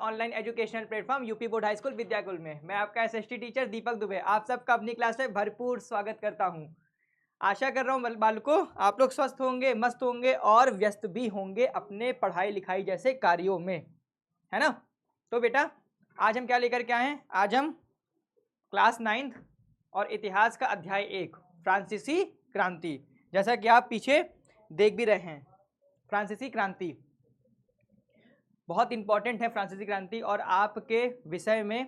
Online educational platform UP board high school Vidyakul में मैं आपका एसएसटी टीचर दीपक दुबे आप सबका अपनी क्लास में भरपूर स्वागत करता हूं। आशा कर रहा हूं बालकों आप लोग स्वस्थ होंगे, मस्त होंगे और व्यस्त भी होंगे अपने पढ़ाई लिखाई जैसे कार्यों में, है ना। तो बेटा आज हम क्या लेकर के आए हैं? आज हम क्लास 9th और इतिहास का अध्याय 1 फ्रांसीसी क्रांति, जैसा कि आप पीछे देख भी रहे हैं। फ्रांसीसी क्रांति बहुत इंपॉर्टेंट है फ्रांसीसी क्रांति, और आपके विषय में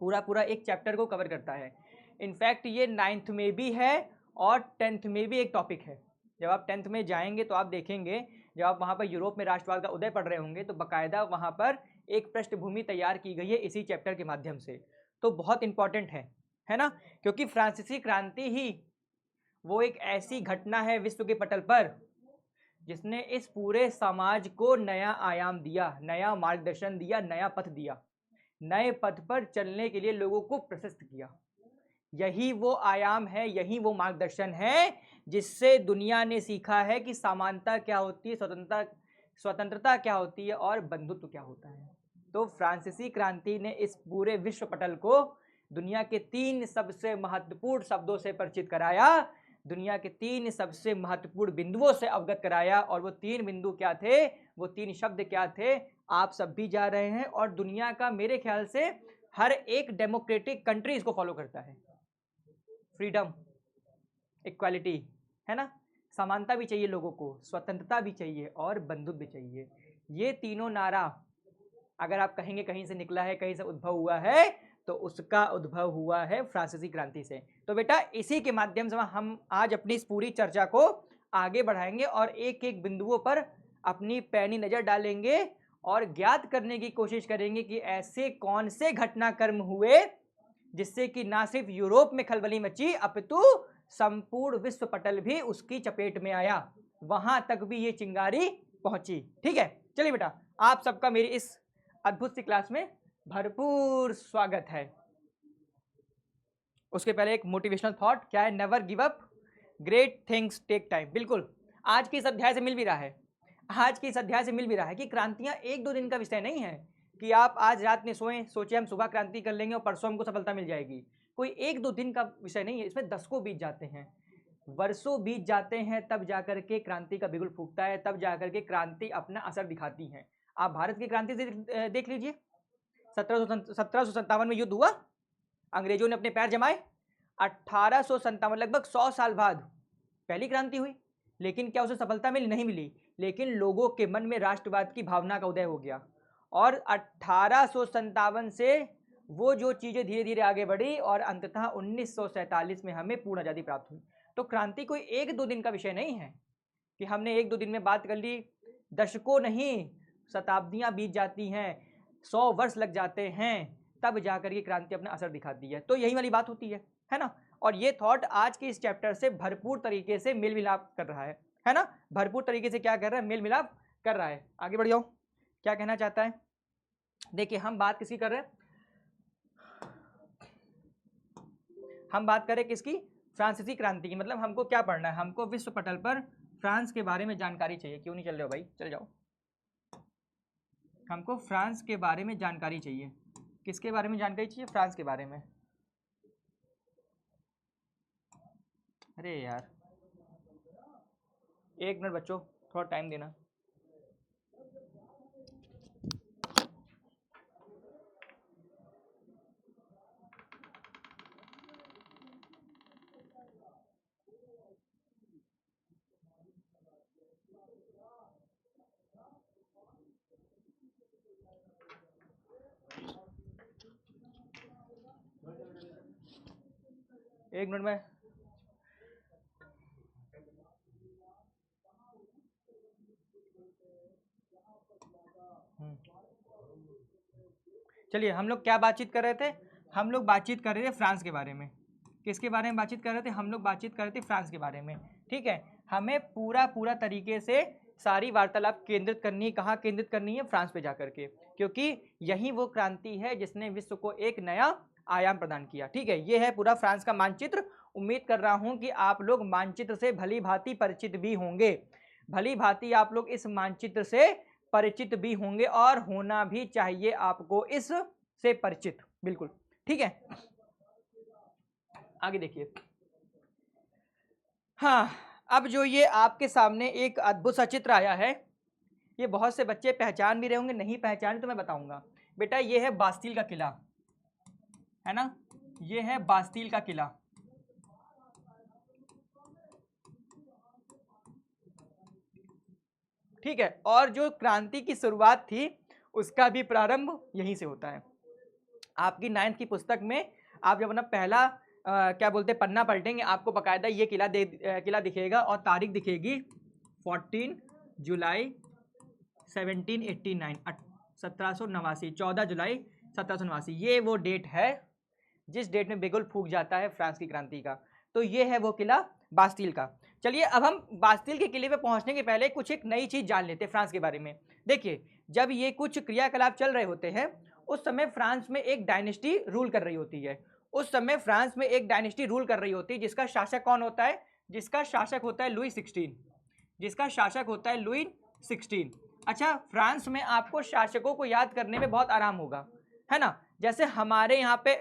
पूरा एक चैप्टर को कवर करता है। इनफैक्ट ये 9th में भी है और 10th में भी एक टॉपिक है। जब आप 10th में जाएंगे तो आप देखेंगे, जब आप वहाँ पर यूरोप में राष्ट्रवाद का उदय पढ़ रहे होंगे तो बाकायदा वहाँ पर एक पृष्ठभूमि तैयार की गई है इसी चैप्टर के माध्यम से। तो बहुत इंपॉर्टेंट है ना, क्योंकि फ्रांसीसी क्रांति ही वो एक ऐसी घटना है विश्व के पटल पर जिसने इस पूरे समाज को नया आयाम दिया, नया मार्गदर्शन दिया, नया पथ दिया, नए पथ पर चलने के लिए लोगों को प्रशस्त किया। यही वो आयाम है, यही वो मार्गदर्शन है जिससे दुनिया ने सीखा है कि समानता क्या होती है, स्वतंत्रता क्या होती है और बंधुत्व क्या होता है। तो फ्रांसीसी क्रांति ने इस पूरे विश्व पटल को दुनिया के 3 सबसे महत्वपूर्ण शब्दों से परिचित कराया, दुनिया के 3 सबसे महत्वपूर्ण बिंदुओं से अवगत कराया। और वो 3 बिंदु क्या थे, वो 3 शब्द क्या थे, आप सब भी जा रहे हैं और दुनिया का मेरे ख्याल से हर एक डेमोक्रेटिक कंट्री इसको फॉलो करता है। फ्रीडम, इक्वालिटी, है ना, समानता भी चाहिए लोगों को, स्वतंत्रता भी चाहिए और बंधुत्व भी चाहिए। ये तीनों नारा अगर आप कहेंगे कहीं से निकला है, कहीं से उद्भव हुआ है, तो उसका उद्भव हुआ है फ्रांसीसी क्रांति से। तो बेटा इसी के माध्यम से हम आज अपनी इस पूरी चर्चा को आगे बढ़ाएंगे और एक एक बिंदुओं पर अपनी पैनी नजर डालेंगे और ज्ञात करने की कोशिश करेंगे कि ऐसे कौन से घटनाक्रम हुए जिससे कि ना सिर्फ यूरोप में खलबली मची अपितु संपूर्ण विश्व पटल भी उसकी चपेट में आया, वहां तक भी ये चिंगारी पहुंची। ठीक है, चलिए बेटा आप सबका मेरी इस अद्भुत सी क्लास में भरपूर स्वागत है। उसके पहले एक मोटिवेशनल थॉट क्या है, never give up, great things take time. बिल्कुल आज की इस अध्याय से मिल भी रहा है, आज की इस अध्याय से मिल भी रहा है कि क्रांतियां 1-2 दिन का विषय नहीं है कि आप आज रात में सोचे हम सुबह क्रांति कर लेंगे और परसों हमको सफलता मिल जाएगी। कोई 1-2 दिन का विषय नहीं है, इसमें दशकों बीत जाते हैं, वर्षों बीत जाते हैं, तब जाकर के क्रांति का बिगुल फूटता है, तब जाकर के क्रांति अपना असर दिखाती है। आप भारत की क्रांति से देख लीजिए, 1757 में युद्ध हुआ, अंग्रेजों ने अपने पैर जमाए, 1857 लगभग 100 साल बाद पहली क्रांति हुई, लेकिन क्या उसे सफलता मिली? नहीं मिली, लेकिन लोगों के मन में राष्ट्रवाद की भावना का उदय हो गया और 1857 से वो जो चीजें धीरे धीरे आगे बढ़ी और अंततः 1947 में हमें पूर्ण आजादी प्राप्त हुई। तो क्रांति कोई 1-2 दिन का विषय नहीं है कि हमने 1-2 दिन में बात कर ली, दशकों नहीं शताब्दियां बीत जाती हैं, 100 वर्ष लग जाते हैं, तब जाकर के क्रांति अपना असर दिखाती है। तो यही वाली बात होती है ना। और ये थॉट आज के इस चैप्टर से भरपूर तरीके से मेल मिलाप कर रहा है ना, भरपूर तरीके से क्या कर रहा है, मेल मिलाप कर रहा है। आगे बढ़ जाओ, क्या कहना चाहता है। देखिए हम बात किसकी कर रहे हैं, हम बात करें किसकी, फ्रांसीसी क्रांति की। मतलब हमको क्या पढ़ना है, हमको विश्व पटल पर फ्रांस के बारे में जानकारी चाहिए। क्यों नहीं चल रहे हो भाई, चल जाओ। हमको फ्रांस के बारे में जानकारी चाहिए। किसके बारे में जानकारी चाहिए, फ्रांस के बारे में। अरे यार 1 मिनट बच्चों, थोड़ा टाइम देना। एक मिनट में चलिए हम लोग क्या बातचीत कर रहे थे, हम लोग बातचीत कर रहे थे फ्रांस के बारे में। किसके बारे में बातचीत कर रहे थे, हम लोग बातचीत कर रहे थे फ्रांस के बारे में। ठीक है, हमें पूरा तरीके से सारी वार्तालाप केंद्रित करनी है, कहाँ केंद्रित करनी है, फ्रांस पे जाकर के, क्योंकि यही वो क्रांति है जिसने विश्व को एक नया आयाम प्रदान किया। ठीक है, ये है पूरा फ्रांस का मानचित्र। उम्मीद कर रहा हूँ कि आप लोग मानचित्र से भली भांति परिचित भी होंगे, भली भांति आप लोग इस मानचित्र से परिचित भी होंगे और होना भी चाहिए आपको इससे परिचित, बिल्कुल ठीक है। आगे देखिए, हाँ, अब जो ये आपके सामने एक अद्भुत सा चित्र आया है, ये बहुत से बच्चे पहचान भी रहे होंगे, नहीं पहचाने तो मैं बताऊंगा। बेटा ये है बास्तील का किला, है ना, ये है बास्तील का किला। ठीक है, और जो क्रांति की शुरुआत थी उसका भी प्रारंभ यहीं से होता है। आपकी 9th की पुस्तक में आप जब अपना पहला क्या बोलते हैं पन्ना पलटेंगे, आपको बकायदा ये किला दिखेगा और तारीख दिखेगी 14 जुलाई 1789, 1789, 14 जुलाई 1789। ये वो डेट है जिस डेट में बिगुल फूंक जाता है फ्रांस की क्रांति का। तो ये है वो किला बास्तील का। चलिए अब हम बास्तील के किले पे पहुंचने के पहले कुछ एक नई चीज जान लेते हैं फ्रांस के बारे में। देखिए, जब ये कुछ क्रियाकलाप चल रहे होते हैं उस समय फ्रांस में एक डायनेस्टी रूल कर रही होती है। उस समय फ्रांस में एक डायनेस्टी रूल कर रही होती है जिसका शासक कौन होता है? जिसका शासक होता है लुई 16, जिसका शासक होता है लुई 16। अच्छा, फ्रांस में आपको शासकों को याद करने में बहुत आराम होगा, है ना। जैसे हमारे यहाँ पे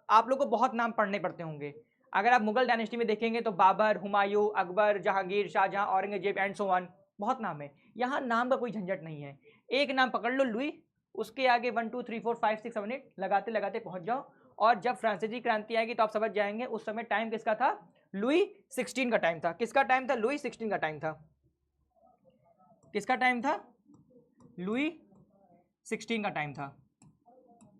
आप लोग को बहुत नाम पढ़ने पड़ते होंगे। अगर आप मुगल डायनेस्टी में देखेंगे तो Babar, Humayun, Akbar, Jahangir, Shahjahan, Aurangzeb and so on, बहुत नाम है। यहाँ नाम का कोई झंझट नहीं है, एक नाम पकड़ लो लुई, उसके आगे 1 2 3 4 5 6 7 8 लगाते लगाते पहुंच जाओ। और जब फ्रांसीसी क्रांति आएगी तो आप समझ जाएंगे उस समय टाइम किसका था? लुई 16 का टाइम था। किसका टाइम था? लुई 16 का टाइम था। किसका टाइम था? लुई 16 का टाइम था।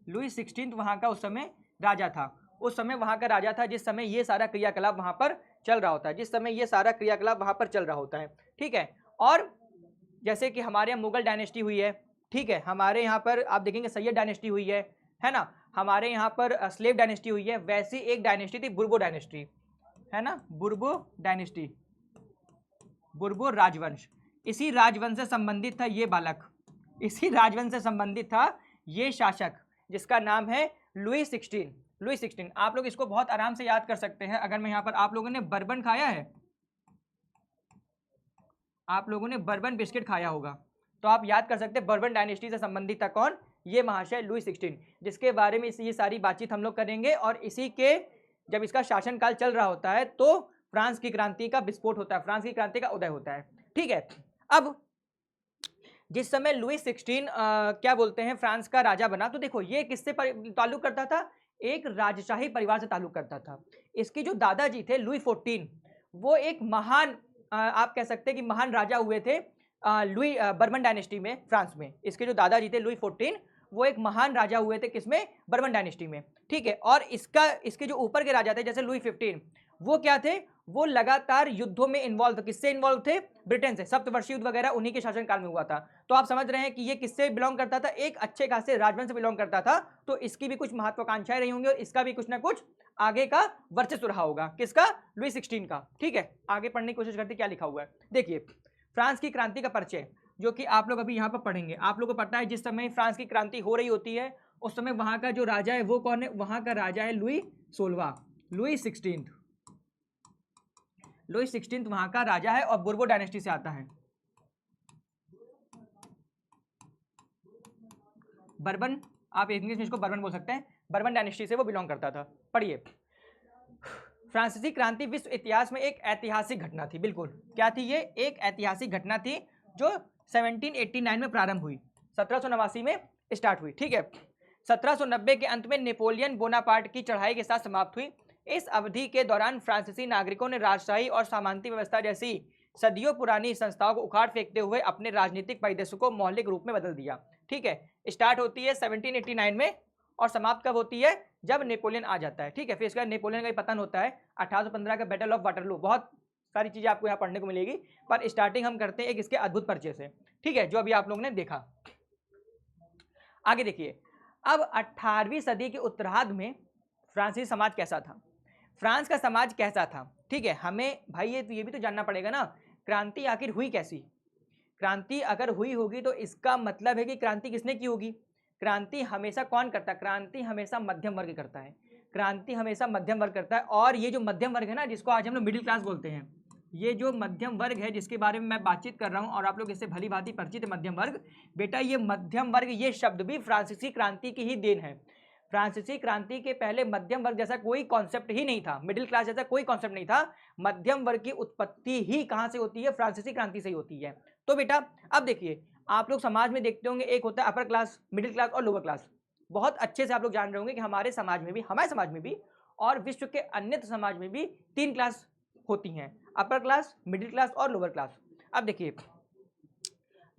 लुई 16 वहां का उस समय राजा था। उस समय वहां का राजा था जिस समय ये सारा क्रियाकलाप वहां पर चल रहा होता है, जिस समय ये सारा क्रियाकलाप वहां पर चल रहा होता है। ठीक है, और जैसे कि हमारे यहाँ मुगल डायनेस्टी हुई है, ठीक है, हमारे यहाँ पर आप देखेंगे सैयद डायनेस्टी हुई है ना, हमारे यहाँ पर स्लेव डायनेस्टी हुई है। वैसी एक डायनेस्टी थी बुर्बो डायनेस्टी, है ना, बुर्बो डायनेस्टी, बुर्बो राजवंश। इसी राजवंश से संबंधित था ये बालक, इसी राजवंश से संबंधित था ये शासक जिसका नाम है लुई 16। लुई 16 आप लोग इसको बहुत आराम से याद कर सकते हैं। अगर मैं यहाँ पर, आप लोगों ने बर्बन खाया है, आप लोगों ने बर्बन बिस्किट खाया होगा, तो आप याद कर सकते हैं बर्बन डायनेस्टी से संबंधित था कौन? ये महाशय लुई 16, जिसके बारे में ये सारी बातचीत हम लोग करेंगे। और इसी के जब इसका शासनकाल चल रहा होता है तो फ्रांस की क्रांति का विस्फोट होता है, फ्रांस की क्रांति का उदय होता है। ठीक है, अब जिस समय लुई 16 क्या बोलते हैं फ्रांस का राजा बना, तो देखो ये किससे ताल्लुक करता था? एक राजशाही परिवार से ताल्लुक करता था। इसके जो दादाजी थे लुई 14, वो एक महान आप कह सकते हैं कि महान राजा हुए थे लुई बर्बन डायनेस्टी में, फ्रांस में। इसके जो दादाजी थे लुई 14, वो एक महान राजा हुए थे किसमें? बर्बन डायनेस्टी में। ठीक है, और इसके जो ऊपर के राजा थे जैसे लुई 15, वो क्या थे? वो लगातार युद्धों में इन्वॉल्व थे। किससे इन्वॉल्व थे? ब्रिटेन से। सप्तवर्षीय युद्ध वगैरह उन्हीं के शासनकाल में हुआ था। तो आप समझ रहे हैं कि ये किससे बिलोंग करता था? एक अच्छे खासे राजवंश से बिलोंग करता था। तो इसकी भी कुछ महत्वाकांक्षाएं रही होंगी और इसका भी कुछ ना कुछ आगे का वर्चस्व रहा होगा। किसका? लुई 16 का। ठीक है, आगे पढ़ने की कोशिश करते क्या लिखा हुआ है। देखिए, फ्रांस की क्रांति का परिचय जो कि आप लोग अभी यहाँ पर पढ़ेंगे। आप लोग को पता है जिस समय फ्रांस की क्रांति हो रही होती है उस समय वहां का जो राजा है वो कौन है? वहां का राजा है लुई 16, लुई 16। लुई 16 वहां का राजा है और बुर्बो डायनेस्टी से आता है। बर्बन, आप इंग्लिश में इसको बर्बन बोल सकते हैं, बर्बन डायनेस्टी से वो बिलोंग करता था। पढ़िए, फ्रांसीसी क्रांति विश्व इतिहास में एक ऐतिहासिक घटना थी। बिल्कुल, क्या थी ये? एक ऐतिहासिक घटना थी जो 1789 में प्रारंभ हुई, 1789 में स्टार्ट हुई। ठीक है, 1790 के अंत में नेपोलियन बोनापार्ट की चढ़ाई के साथ समाप्त हुई। इस अवधि के दौरान फ्रांसीसी नागरिकों ने राजशाही और सामंती व्यवस्था जैसी सदियों पुरानी संस्थाओं को उखाड़ फेंकते हुए अपने राजनीतिक परिदृश्य को मौलिक रूप में बदल दिया। ठीक है, स्टार्ट होती है 1789 में और समाप्त कब होती है? जब नेपोलियन आ जाता है। ठीक है, फिर इसका नेपोलियन का पतन होता है 1815 का बैटल ऑफ वाटरलू। बहुत सारी चीजें आपको यहाँ पढ़ने को मिलेगी, पर स्टार्टिंग हम करते हैं एक इसके अद्भुत परिचय से। ठीक है, जो अभी आप लोगों ने देखा। आगे देखिए, अब 18वीं सदी के उत्तरार्ध में फ्रांसीसी समाज कैसा था? फ्रांस का समाज कैसा था? ठीक है, हमें भाई ये भी तो जानना पड़ेगा ना, क्रांति आखिर हुई कैसी? क्रांति अगर हुई होगी तो इसका मतलब है कि क्रांति किसने की होगी? क्रांति हमेशा कौन करता है? क्रांति हमेशा मध्यम वर्ग करता है। क्रांति हमेशा मध्यम वर्ग करता है। और ये जो मध्यम वर्ग है ना, जिसको आज हम लोग मिडिल क्लास बोलते हैं, ये जो मध्यम वर्ग है जिसके बारे में मैं बातचीत कर रहा हूं और आप लोग इससे भली भांति परिचित है, मध्यम वर्ग। बेटा ये मध्यम वर्ग, ये शब्द भी फ्रांसीसी क्रांति की ही देन है। फ्रांसीसी क्रांति के पहले मध्यम वर्ग जैसा कोई कॉन्सेप्ट ही नहीं था, मिडिल क्लास जैसा कोई कॉन्सेप्ट नहीं था। मध्यम वर्ग की उत्पत्ति ही कहां से होती है? फ्रांसीसी क्रांति से ही होती है। तो बेटा अब देखिए, आप लोग समाज में देखते होंगे, एक होता है अपर क्लास, मिडिल क्लास और लोअर क्लास। बहुत अच्छे से आप लोग जान रहे होंगे कि हमारे समाज में भी और विश्व के अन्य समाज में भी 3 क्लास होती हैं, अपर क्लास, मिडिल क्लास और लोअर क्लास। अब देखिए,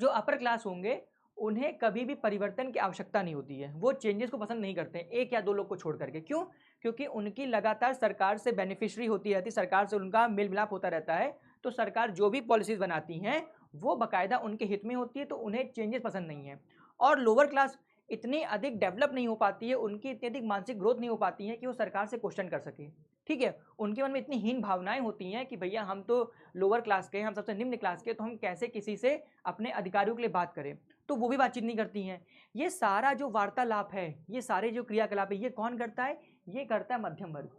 जो अपर क्लास होंगे उन्हें कभी भी परिवर्तन की आवश्यकता नहीं होती है, वो चेंजेस को पसंद नहीं करते, एक या दो लोग को छोड़ करके। क्यों? क्योंकि उनकी लगातार सरकार से बेनिफिशियरी होती रहती है, सरकार से उनका मेल मिलाप होता रहता है। तो सरकार जो भी पॉलिसीज बनाती हैं वो बाकायदा उनके हित में होती है, तो उन्हें चेंजेस पसंद नहीं है। और लोअर क्लास इतनी अधिक डेवलप नहीं हो पाती है, उनकी इतनी अधिक मानसिक ग्रोथ नहीं हो पाती है कि वो सरकार से क्वेश्चन कर सके। ठीक है, उनके मन में इतनी हीन भावनाएं होती हैं कि भैया हम तो लोअर क्लास के, हम सबसे निम्न क्लास के, तो हम कैसे किसी से अपने अधिकारियों के लिए बात करें, तो वो भी बातचीत नहीं करती हैं। ये सारा जो वार्तालाप है, ये सारे जो क्रियाकलाप है, ये कौन करता है? ये करता है मध्यम वर्ग।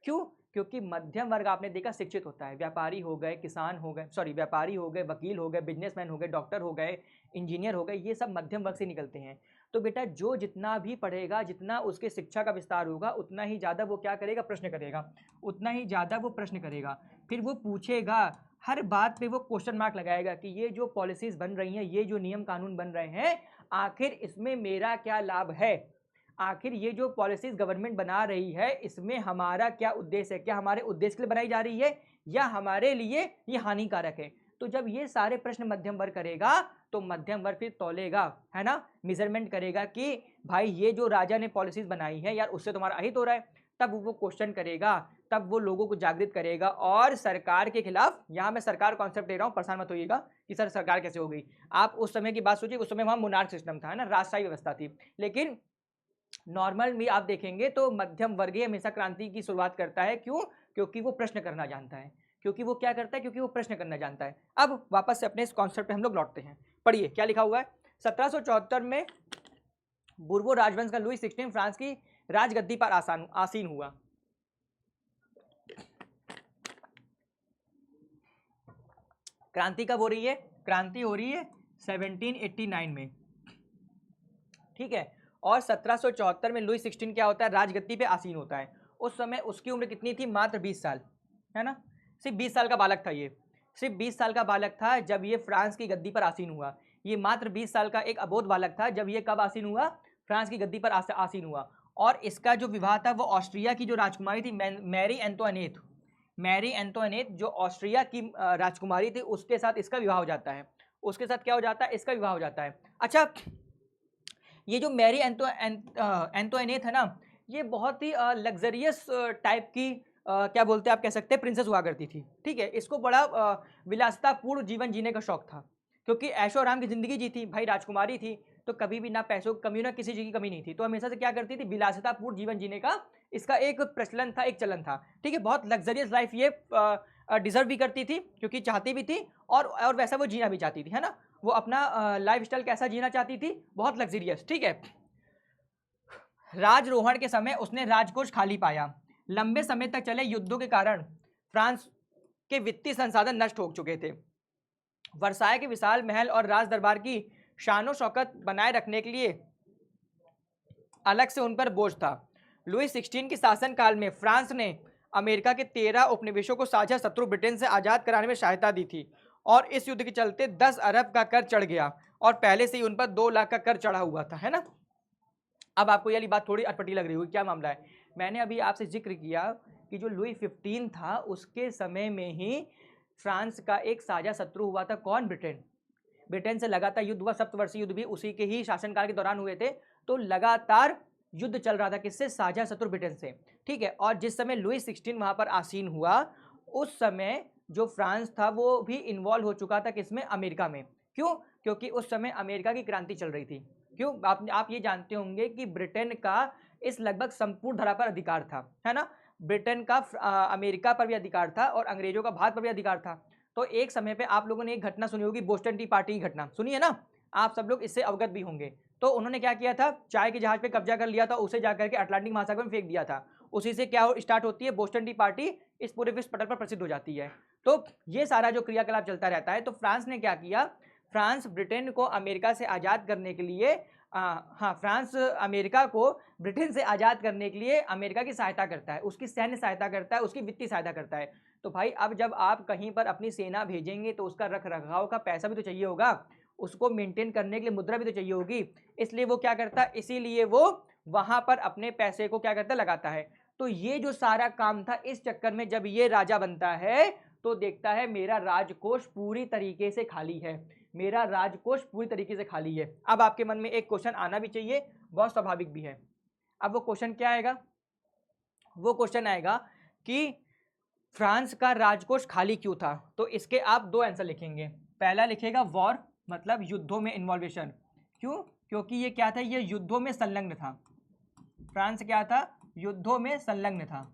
क्यों? क्योंकि मध्यम वर्ग आपने देखा शिक्षित होता है, व्यापारी हो गए, किसान हो गए, सॉरी व्यापारी हो गए, वकील हो गए, बिजनेसमैन हो गए, डॉक्टर हो गए, इंजीनियर हो गए, ये सब मध्यम वर्ग से निकलते हैं। तो बेटा जो जितना भी पढ़ेगा, जितना उसके शिक्षा का विस्तार होगा, उतना ही ज़्यादा वो क्या करेगा? प्रश्न करेगा, उतना ही ज़्यादा वो प्रश्न करेगा, फिर वो पूछेगा, हर बात पे वो क्वेश्चन मार्क लगाएगा कि ये जो पॉलिसीज बन रही हैं, ये जो नियम कानून बन रहे हैं, आखिर इसमें मेरा क्या लाभ है? आखिर ये जो पॉलिसीज गवर्नमेंट बना रही है, इसमें हमारा क्या उद्देश्य है? क्या हमारे उद्देश्य के लिए बनाई जा रही है या हमारे लिए ये हानिकारक है? तो जब ये सारे प्रश्न मध्यम वर्ग करेगा तो मध्यम वर्ग फिर तौलेगा, है ना, मेजरमेंट करेगा कि भाई ये जो राजा ने पॉलिसीज बनाई है यार, उससे तुम्हारा अहित हो रहा है। तब वो क्वेश्चन करेगा, तब वो लोगों को जागृत करेगा और सरकार के खिलाफ, यहाँ मैं सरकार कॉन्सेप्ट दे रहा हूँ, परेशान मत होइएगा कि सर सरकार कैसे हो गई। आप उस समय की बात सोचिए, उस समय वहाँ मोनार्क सिस्टम था, है ना, राजशाही व्यवस्था थी। लेकिन नॉर्मल भी आप देखेंगे तो मध्यम वर्गीय हमेशा क्रांति की शुरुआत करता है। क्यों? क्योंकि वो प्रश्न करना जानता है। क्योंकि वो क्या करता है? क्योंकि वो प्रश्न करना जानता है। अब वापस से अपने इस कॉन्सेप्ट पे हम लोग लौटते हैं। पढ़िए क्या लिखा हुआ है। 1774 में बुर्बो राजवंश का लुई 16 फ्रांस की राजगद्दी पर आसीन हुआ। क्रांति कब हो रही है? क्रांति हो रही है 1789 में, ठीक है। और 1774 में लुई 16 क्या होता है? राजगद्दी पे आसीन होता है। उस समय उसकी उम्र कितनी थी? मात्र 20 साल, है ना, सिर्फ 20 साल का बालक था ये, सिर्फ 20 साल का बालक था जब ये फ्रांस की गद्दी पर आसीन हुआ। ये मात्र 20 साल का एक अबोध बालक था जब ये कब आसीन हुआ? फ्रांस की गद्दी पर आसीन हुआ। और इसका जो विवाह था वो ऑस्ट्रिया की जो राजकुमारी थी मैरी एंटोइनेट, मैरी एंटोइनेट जो ऑस्ट्रिया की राजकुमारी थी, उसके साथ इसका विवाह हो जाता है। उसके साथ क्या हो जाता है? इसका विवाह हो जाता है। अच्छा, ये जो मैरी एंटोइनेट है ना, ये बहुत ही लग्जरियस टाइप की क्या बोलते हैं आप, कह सकते हैं प्रिंसेस हुआ करती थी, ठीक है। इसको बड़ा विलासितापूर्ण जीवन जीने का शौक था, क्योंकि ऐशो आराम की जिंदगी जी थी, भाई राजकुमारी थी, तो कभी भी ना पैसों की कमी ना किसी चीज़ की कमी नहीं थी, तो हमेशा से क्या करती थी? विलासितापूर्ण जीवन जीने का इसका एक प्रचलन था, एक चलन था, ठीक है। बहुत लग्जरियस लाइफ ये डिजर्व भी करती थी, क्योंकि चाहती भी थी और वैसा वो जीना भी चाहती थी, है ना। वो अपना लाइफ स्टाइल कैसा जीना चाहती थी? बहुत लग्जरियस, ठीक है। राजरोहण के समय उसने राजकोष खाली पाया। लंबे समय तक चले युद्धों के कारण फ्रांस के वित्तीय संसाधन नष्ट हो चुके थे। वर्साय के विशाल महल और राज दरबार की शानो शौकत बनाए रखने के लिए अलग से उन पर बोझ था। लुई 16 के शासनकाल में फ्रांस ने अमेरिका के 13 उपनिवेशों को साझा शत्रु ब्रिटेन से आज़ाद कराने में सहायता दी थी, और इस युद्ध के चलते 10 अरब का कर चढ़ गया, और पहले से ही उन पर 2 लाख का कर चढ़ा हुआ था, है ना। अब आपको ये बात थोड़ी अटपटी लग रही होगी, क्या मामला है? मैंने अभी आपसे जिक्र किया कि जो लुई 15 था उसके समय में ही फ्रांस का एक साझा शत्रु हुआ था। कौन? ब्रिटेन। ब्रिटेन से लगातार युद्ध हुआ, सप्तवर्षीय युद्ध भी उसी के ही शासनकाल के दौरान हुए थे। तो लगातार युद्ध चल रहा था, किससे? साझा शत्रु ब्रिटेन से, ठीक है। और जिस समय लुई 16 वहां पर आसीन हुआ, उस समय जो फ्रांस था वो भी इन्वॉल्व हो चुका था, किसमें? अमेरिका में। क्यों? क्योंकि उस समय अमेरिका की क्रांति चल रही थी। क्यों? आप ये जानते होंगे कि ब्रिटेन का इस लगभग संपूर्ण धरा पर अधिकार था, है ना। ब्रिटेन का अमेरिका पर भी अधिकार था और अंग्रेजों का भारत पर भी अधिकार था। तो एक समय पे आप लोगों ने एक घटना सुनी होगी, बोस्टन टी पार्टी की घटना सुनी है ना, आप सब लोग इससे अवगत भी होंगे। तो उन्होंने क्या किया था? चाय के जहाज पे कब्जा कर लिया था, उसे जाकर के अटलांटिक महासागर में फेंक दिया था। उसी से क्या स्टार्ट होती है? बोस्टन टी पार्टी इस पूरे विश्व पटल पर प्रसिद्ध हो जाती है। तो ये सारा जो क्रियाकलाप चलता रहता है। तो फ्रांस ने क्या किया, फ्रांस ब्रिटेन को अमेरिका से आज़ाद करने के लिए फ्रांस अमेरिका को ब्रिटेन से आज़ाद करने के लिए अमेरिका की सहायता करता है, उसकी सैन्य सहायता करता है, उसकी वित्तीय सहायता करता है। तो भाई अब जब आप कहीं पर अपनी सेना भेजेंगे तो उसका रख रखाव का पैसा भी तो चाहिए होगा, उसको मेंटेन करने के लिए मुद्रा भी तो चाहिए होगी, इसलिए वो क्या करता है, इसीलिए वो वहां पर अपने पैसे को क्या करता है, लगाता है। तो ये जो सारा काम था, इस चक्कर में जब ये राजा बनता है तो देखता है मेरा राजकोष पूरी तरीके से खाली है, मेरा राजकोष पूरी तरीके से खाली है। अब आपके मन में एक क्वेश्चन आना भी चाहिए, बहुत स्वाभाविक भी है। अब वो क्वेश्चन क्या आएगा, वो क्वेश्चन आएगा कि फ्रांस का राजकोष खाली क्यों था। तो इसके आप दो आंसर लिखेंगे। पहला लिखेगा वॉर, मतलब युद्धों में इन्वॉल्वेशन। क्यों, क्योंकि ये क्या था, ये युद्धों में संलग्न था। फ्रांस क्या था, युद्धों में संलग्न था,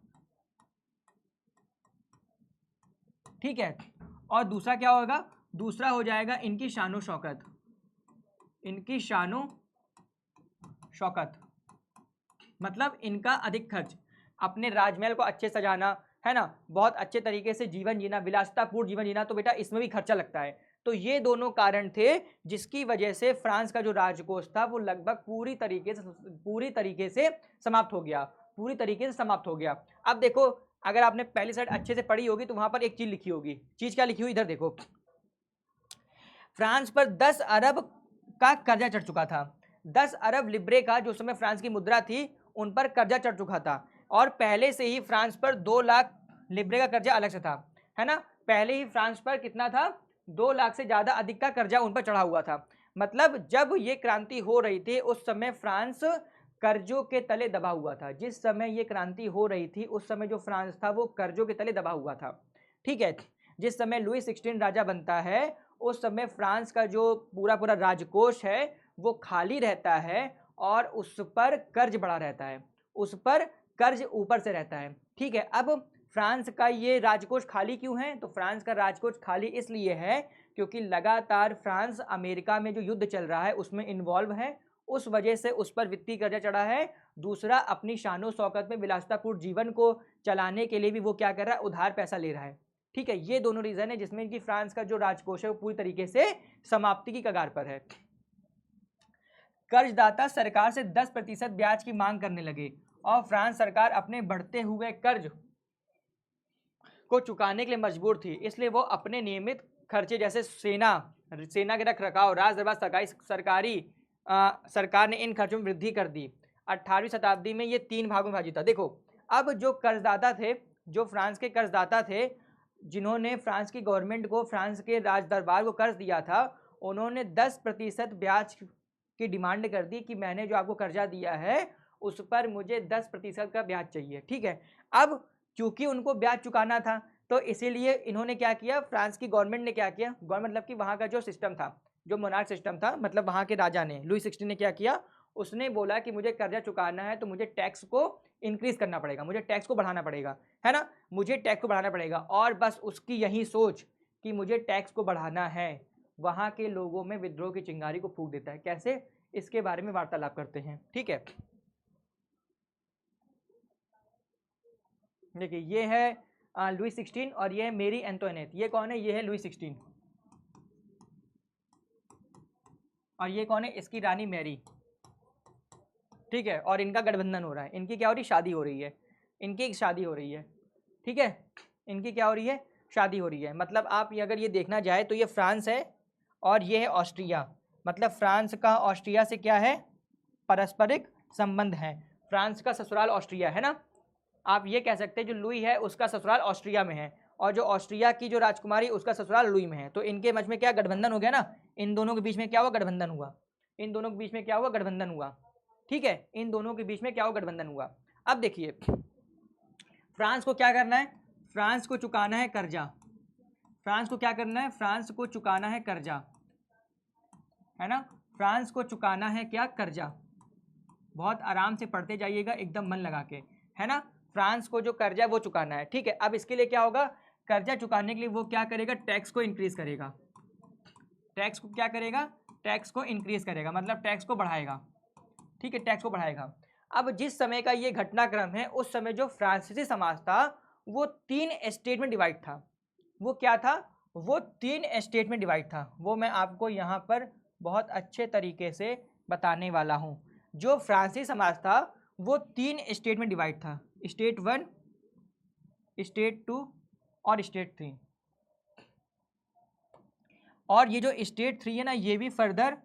ठीक है। और दूसरा क्या होगा, दूसरा हो जाएगा इनकी शानो शौकत, इनकी शानो शौकत मतलब इनका अधिक खर्च, अपने राजमहल को अच्छे सजाना, है ना, बहुत अच्छे तरीके से जीवन जीना, विलासितापूर्ण जीवन जीना, तो बेटा इसमें भी खर्चा लगता है। तो ये दोनों कारण थे जिसकी वजह से फ्रांस का जो राजकोष था वो लगभग पूरी तरीके से समाप्त हो गया, पूरी तरीके से समाप्त हो गया। अब देखो, अगर आपने पहली साइड अच्छे से पढ़ी होगी तो वहां पर एक चीज लिखी होगी, चीज क्या लिखी हुई, इधर देखो, फ्रांस पर 10 अरब का कर्जा चढ़ चुका था। 10 अरब लिब्रे का जो समय फ्रांस की मुद्रा थी उन पर कर्जा चढ़ चुका था, और पहले से ही फ्रांस पर 2 लाख लिब्रे का कर्जा अलग से था, है ना, पहले ही फ्रांस पर कितना था, 2 लाख से ज्यादा अधिक का कर्जा उन पर चढ़ा हुआ था। मतलब जब ये क्रांति हो रही थी उस समय फ्रांस कर्जों के तले दबा हुआ था, जिस समय ये क्रांति हो रही थी उस समय जो फ्रांस था वो कर्जों के तले दबा हुआ था, ठीक है। जिस समय लुई 16 राजा बनता है उस समय फ्रांस का जो पूरा पूरा राजकोष है वो खाली रहता है और उस पर कर्ज बढ़ा रहता है, उस पर कर्ज ऊपर से रहता है, ठीक है। अब फ्रांस का ये राजकोष खाली क्यों है, तो फ्रांस का राजकोष खाली इसलिए है क्योंकि लगातार फ्रांस अमेरिका में जो युद्ध चल रहा है उसमें इन्वॉल्व है, उस वजह से उस पर वित्तीय कर्जा चढ़ा है। दूसरा, अपनी शानो शौकत में विलासितापूर्ण जीवन को चलाने के लिए भी वो क्या कर रहा है, उधार पैसा ले रहा है, ठीक है। ये दोनों रीजन है जिसमें कि फ्रांस का जो राजकोष है वो पूरी तरीके से समाप्ति की कगार पर है। कर्जदाता सरकार से 10% ब्याज की मांग करने लगे और फ्रांस सरकार अपने बढ़ते हुए कर्ज को चुकाने के लिए मजबूर थी, इसलिए वो अपने नियमित खर्चे जैसे सेना के रख रखाव, राज दरबार, सरकार ने इन खर्चों में वृद्धि कर दी। 18वीं शताब्दी में ये 3 भागों में विभाजित था। देखो, अब जो कर्जदाता थे, जो फ्रांस के कर्जदाता थे, जिन्होंने फ्रांस की गवर्नमेंट को, फ्रांस के राज दरबार को कर्ज दिया था, उन्होंने 10% ब्याज की डिमांड कर दी कि मैंने जो आपको कर्जा दिया है उस पर मुझे 10% का ब्याज चाहिए, ठीक है। अब क्योंकि उनको ब्याज चुकाना था तो इसीलिए इन्होंने क्या किया, फ्रांस की गवर्नमेंट ने क्या किया, गवर्नमेंट मतलब कि वहाँ का जो सिस्टम था, जो मोनार्क सिस्टम था, मतलब वहाँ के राजा ने, लुई 16 ने क्या किया, उसने बोला कि मुझे कर्जा चुकाना है तो मुझे टैक्स को इंक्रीज करना पड़ेगा, मुझे टैक्स को बढ़ाना पड़ेगा, है ना, मुझे टैक्स को बढ़ाना पड़ेगा। और बस उसकी यही सोच कि मुझे टैक्स को बढ़ाना है, वहाँ के लोगों में विद्रोह की चिंगारी को फूंक देता है। कैसे, इसके बारे में वार्तालाप करते हैं, ठीक है। देखिए, ये है लुई 16 और ये है मेरी एंटोइनेट। ये कौन है, ये है लुई 16 और ये कौन है, इसकी रानी मैरी, ठीक है। और इनका गठबंधन हो रहा है, इनकी क्या हो रही, शादी हो रही है, इनकी शादी हो रही है, ठीक है, इनकी क्या हो रही है, शादी हो रही है। मतलब आप अगर ये देखना जाए तो ये फ्रांस है और ये है ऑस्ट्रिया, मतलब फ्रांस का ऑस्ट्रिया से क्या है, पारस्परिक संबंध है। फ्रांस का ससुराल ऑस्ट्रिया है ना, आप ये कह सकते हैं जो लुई है उसका ससुराल ऑस्ट्रिया में है और जो ऑस्ट्रिया की जो राजकुमारी उसका ससुराल लुई में है। तो इनके मध्य में क्या गठबंधन हो गया ना, इन दोनों के बीच में क्या हुआ, गठबंधन हुआ, इन दोनों के बीच में क्या हुआ, गठबंधन हुआ, ठीक है, इन दोनों के बीच में क्या हुआ, गठबंधन हुआ। अब देखिए, फ्रांस को क्या करना है, फ्रांस को चुकाना है कर्जा, फ्रांस को क्या करना है, फ्रांस को चुकाना है कर्जा, है ना, फ्रांस को चुकाना है क्या, कर्जा। बहुत आराम से पढ़ते जाइएगा, एकदम मन लगा के, है ना, फ्रांस को जो कर्जा है वो चुकाना है, ठीक है। अब इसके लिए क्या होगा, कर्जा चुकाने के लिए वो क्या करेगा, टैक्स को इंक्रीज करेगा, टैक्स को क्या करेगा, टैक्स को इंक्रीज करेगा, मतलब टैक्स को बढ़ाएगा, ठीक है, टैक्स को बढ़ाएगा। अब जिस समय का ये घटनाक्रम है उस समय जो फ्रांसीसी समाज था वो 3 स्टेट में डिवाइड था, वो क्या था, वो 3 स्टेट में डिवाइड था। वो मैं आपको यहाँ पर बहुत अच्छे तरीके से बताने वाला हूँ। जो फ्रांसीसी समाज था वो 3 स्टेट में डिवाइड था, स्टेट 1, स्टेट 2 और स्टेट 3। और ये जो स्टेट 3 है ना, ये भी फर्दर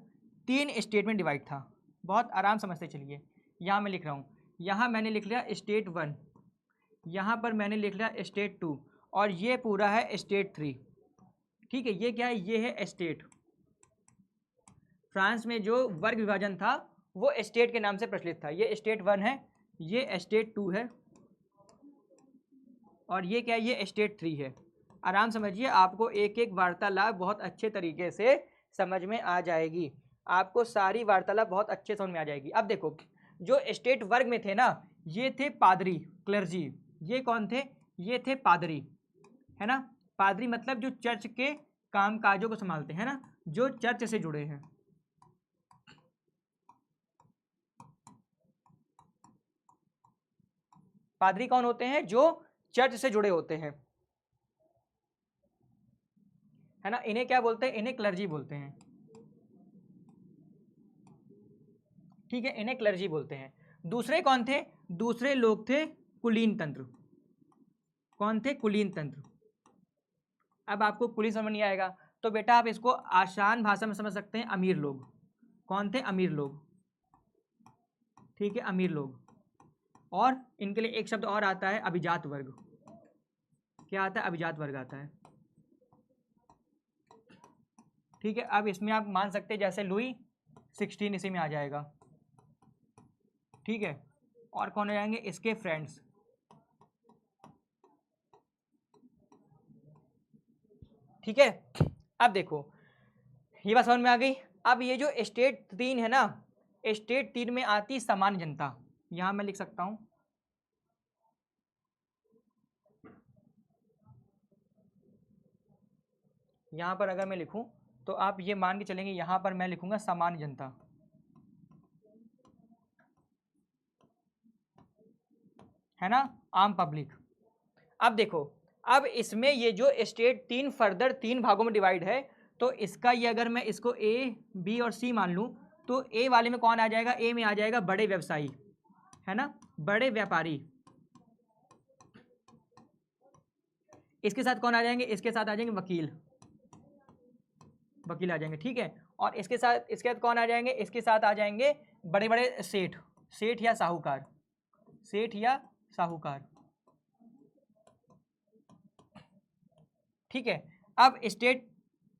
3 स्टेट में डिवाइड था। बहुत आराम समझते चलिए। यहाँ मैं लिख रहा हूँ, यहाँ मैंने लिख लिया स्टेट 1, यहाँ पर मैंने लिख लिया स्टेट 2 और ये पूरा है स्टेट 3। ठीक है, ये क्या है, ये है स्टेट। फ्रांस में जो वर्ग विभाजन था वो स्टेट के नाम से प्रचलित था। ये स्टेट 1 है, ये स्टेट 2 है और ये क्या है, ये स्टेट 3 है। आराम समझिए, आपको एक एक वार्तालाप बहुत अच्छे तरीके से समझ में आ जाएगी। आपको सारी वार्तालाप बहुत अच्छे समझ में आ जाएगी। अब देखो, जो स्टेट वर्ग में थे ना, ये थे पादरी, क्लर्जी। ये कौन थे, ये थे पादरी, है ना। पादरी मतलब जो चर्च के काम काजों को संभालते हैं ना, जो चर्च से जुड़े हैं। पादरी कौन होते हैं, जो चर्च से जुड़े होते हैं, है ना। इन्हें क्या बोलते हैं, इन्हें क्लर्जी बोलते हैं। ठीक है, इन्हें क्लर्जी बोलते हैं। दूसरे कौन थे, दूसरे लोग थे कुलीन तंत्र। कौन थे, कुलीन तंत्र। अब आपको कुलीन समझ नहीं आएगा तो बेटा आप इसको आसान भाषा में समझ सकते हैं, अमीर लोग। कौन थे, अमीर लोग। ठीक है, अमीर लोग। और इनके लिए एक शब्द और आता है, अभिजात वर्ग। क्या आता है, अभिजात वर्ग आता है। ठीक है, अब इसमें आप मान सकते हैं जैसे लुई 16 इसी में आ जाएगा। ठीक है, और कौन हो जाएंगे, इसके फ्रेंड्स। ठीक है, अब देखो ये बात समझ में आ गई। अब ये जो स्टेट 3 है ना, स्टेट 3 में आती सामान्य जनता। यहां मैं लिख सकता हूं, यहां पर अगर मैं लिखूं तो आप ये मान के चलेंगे, यहां पर मैं लिखूंगा सामान्य जनता, है ना, आम पब्लिक। अब देखो, अब इसमें ये जो स्टेट 3 फर्दर 3 भागों में डिवाइड है, तो इसका ये अगर मैं इसको ए, बी और सी मान लूं, तो ए वाले में कौन आ जाएगा, ए में आ जाएगा बड़े व्यवसायी, है ना, बड़े व्यापारी। इसके साथ कौन आ जाएंगे, इसके साथ आ जाएंगे वकील, वकील आ जाएंगे। ठीक है, और इसके साथ कौन आ जाएंगे, इसके साथ आ जाएंगे बड़े बड़े सेठ, सेठ या साहूकार, सेठ या साहूकार। ठीक है, अब स्टेट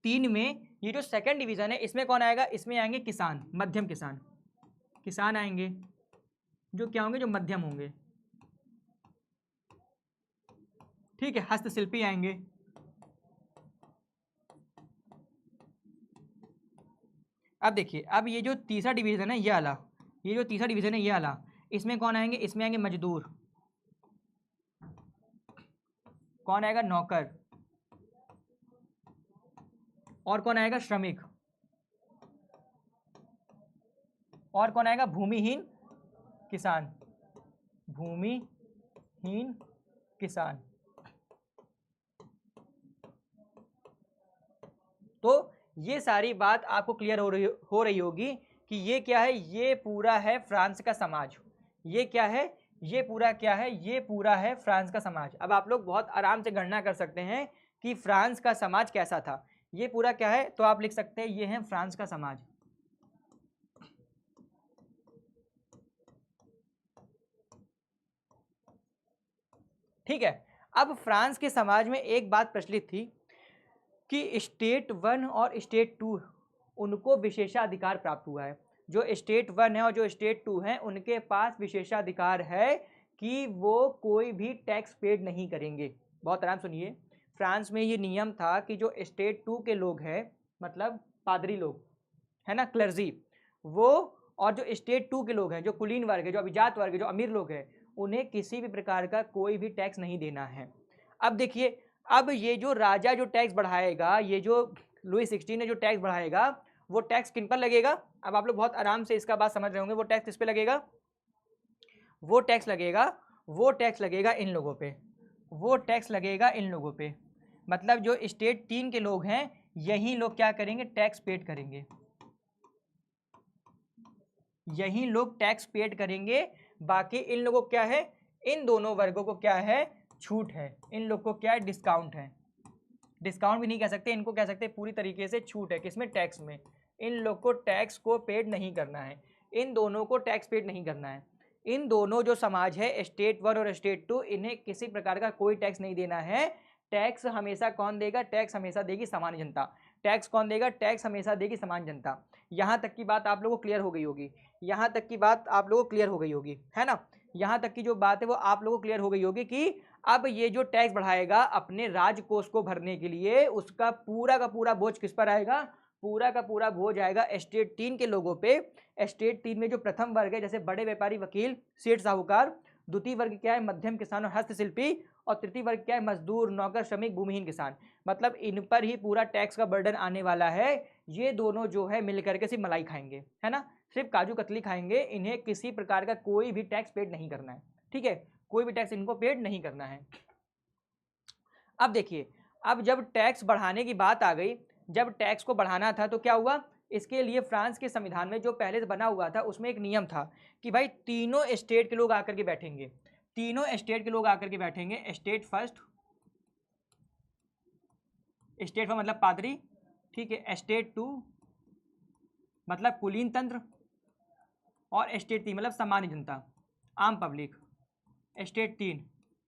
3 में ये जो सेकंड डिवीजन है, इसमें कौन आएगा, इसमें आएंगे किसान, मध्यम किसान। किसान आएंगे जो क्या होंगे, जो मध्यम होंगे। ठीक है, हस्तशिल्पी आएंगे। अब देखिए, अब ये जो तीसरा डिवीजन है ये वाला, ये जो तीसरा डिवीजन है ये वाला, इसमें कौन आएंगे, इसमें आएंगे मजदूर। कौन आएगा, नौकर। और कौन आएगा, श्रमिक। और कौन आएगा, भूमिहीन किसान, भूमिहीन किसान। तो ये सारी बात आपको क्लियर हो रही होगी कि ये क्या है, ये पूरा है फ्रांस का समाज। ये क्या है, ये पूरा क्या है, ये पूरा है फ्रांस का समाज। अब आप लोग बहुत आराम से गणना कर सकते हैं कि फ्रांस का समाज कैसा था। ये पूरा क्या है, तो आप लिख सकते हैं ये है फ्रांस का समाज। ठीक है, अब फ्रांस के समाज में एक बात प्रचलित थी कि स्टेट 1 और स्टेट 2 उनको विशेषाधिकार प्राप्त हुआ है। जो स्टेट 1 है और जो स्टेट 2 है, उनके पास विशेषाधिकार है कि वो कोई भी टैक्स पेड नहीं करेंगे। बहुत आराम सुनिए, फ्रांस में ये नियम था कि जो स्टेट 2 के लोग हैं, मतलब पादरी लोग, है ना, क्लर्जी, वो, और जो स्टेट 2 के लोग हैं, जो कुलीन वर्ग है, जो अभिजात वर्ग है, जो अमीर लोग हैं, उन्हें किसी भी प्रकार का कोई भी टैक्स नहीं देना है। अब देखिए, अब ये जो राजा जो टैक्स बढ़ाएगा, ये जो लुई 16 ने जो टैक्स बढ़ाएगा, वो टैक्स किन पर लगेगा। अब आप लोग बहुत आराम से इसका बात समझ रहे होंगे, वो टैक्स किस पे लगेगा, वो टैक्स लगेगा इन लोगों पे, वो टैक्स लगेगा इन लोगों पे। मतलब जो स्टेट 3 के लोग हैं यही लोग क्या करेंगे, टैक्स पेड करेंगे, यही लोग टैक्स पेड करेंगे। बाकी इन लोगों को क्या है, इन दोनों वर्गों को क्या है, छूट है, इन लोग को क्या है, डिस्काउंट है। डिस्काउंट भी नहीं कह सकते, इनको कह सकते हैं पूरी तरीके से छूट है, किसमें, टैक्स में। इन लोग को टैक्स को पेड नहीं करना है, इन दोनों को टैक्स पेड नहीं करना है। इन दोनों जो समाज है स्टेट 1 और स्टेट 2, इन्हें किसी प्रकार का कोई टैक्स नहीं देना है। टैक्स हमेशा कौन देगा, टैक्स हमेशा देगी सामान्य जनता। टैक्स कौन देगा, टैक्स हमेशा देगी सामान्य जनता। यहाँ तक की बात आप लोगों को क्लियर हो गई होगी, यहाँ तक की बात आप लोगों को क्लियर हो गई होगी, है ना। यहाँ तक की जो बात है वो आप लोगों को क्लियर हो गई होगी कि अब ये जो टैक्स बढ़ाएगा अपने राजकोष को भरने के लिए, उसका पूरा का पूरा बोझ किस पर आएगा, पूरा का पूरा बोझ आएगा स्टेट 3 के लोगों पे। स्टेट 3 में जो प्रथम वर्ग है, जैसे बड़े व्यापारी, वकील, सेठ, साहूकार। द्वितीय वर्ग क्या है, मध्यम किसान और हस्तशिल्पी। और तृतीय वर्ग क्या है, मजदूर, नौकर, श्रमिक, भूमिहीन किसान। मतलब इन पर ही पूरा टैक्स का बर्डन आने वाला है। ये दोनों जो है मिलकर के सिर्फ मलाई खाएंगे, है ना, सिर्फ काजू कतली खाएंगे। इन्हें किसी प्रकार का कोई भी टैक्स पेड नहीं करना है, ठीक है, कोई भी टैक्स इनको पेड नहीं करना है। अब देखिए, अब जब टैक्स बढ़ाने की बात आ गई, जब टैक्स को बढ़ाना था तो क्या हुआ, इसके लिए फ्रांस के संविधान में जो पहले से बना हुआ था उसमें एक नियम था कि भाई तीनों स्टेट के लोग आकर के बैठेंगे, तीनों स्टेट के लोग आकर के बैठेंगे। स्टेट फर्स्ट, स्टेट फर्स्ट मतलब पादरी, ठीक है, स्टेट 2 मतलब कुलीन तंत्र, और स्टेट 3 मतलब सामान्य जनता, आम पब्लिक। स्टेट 3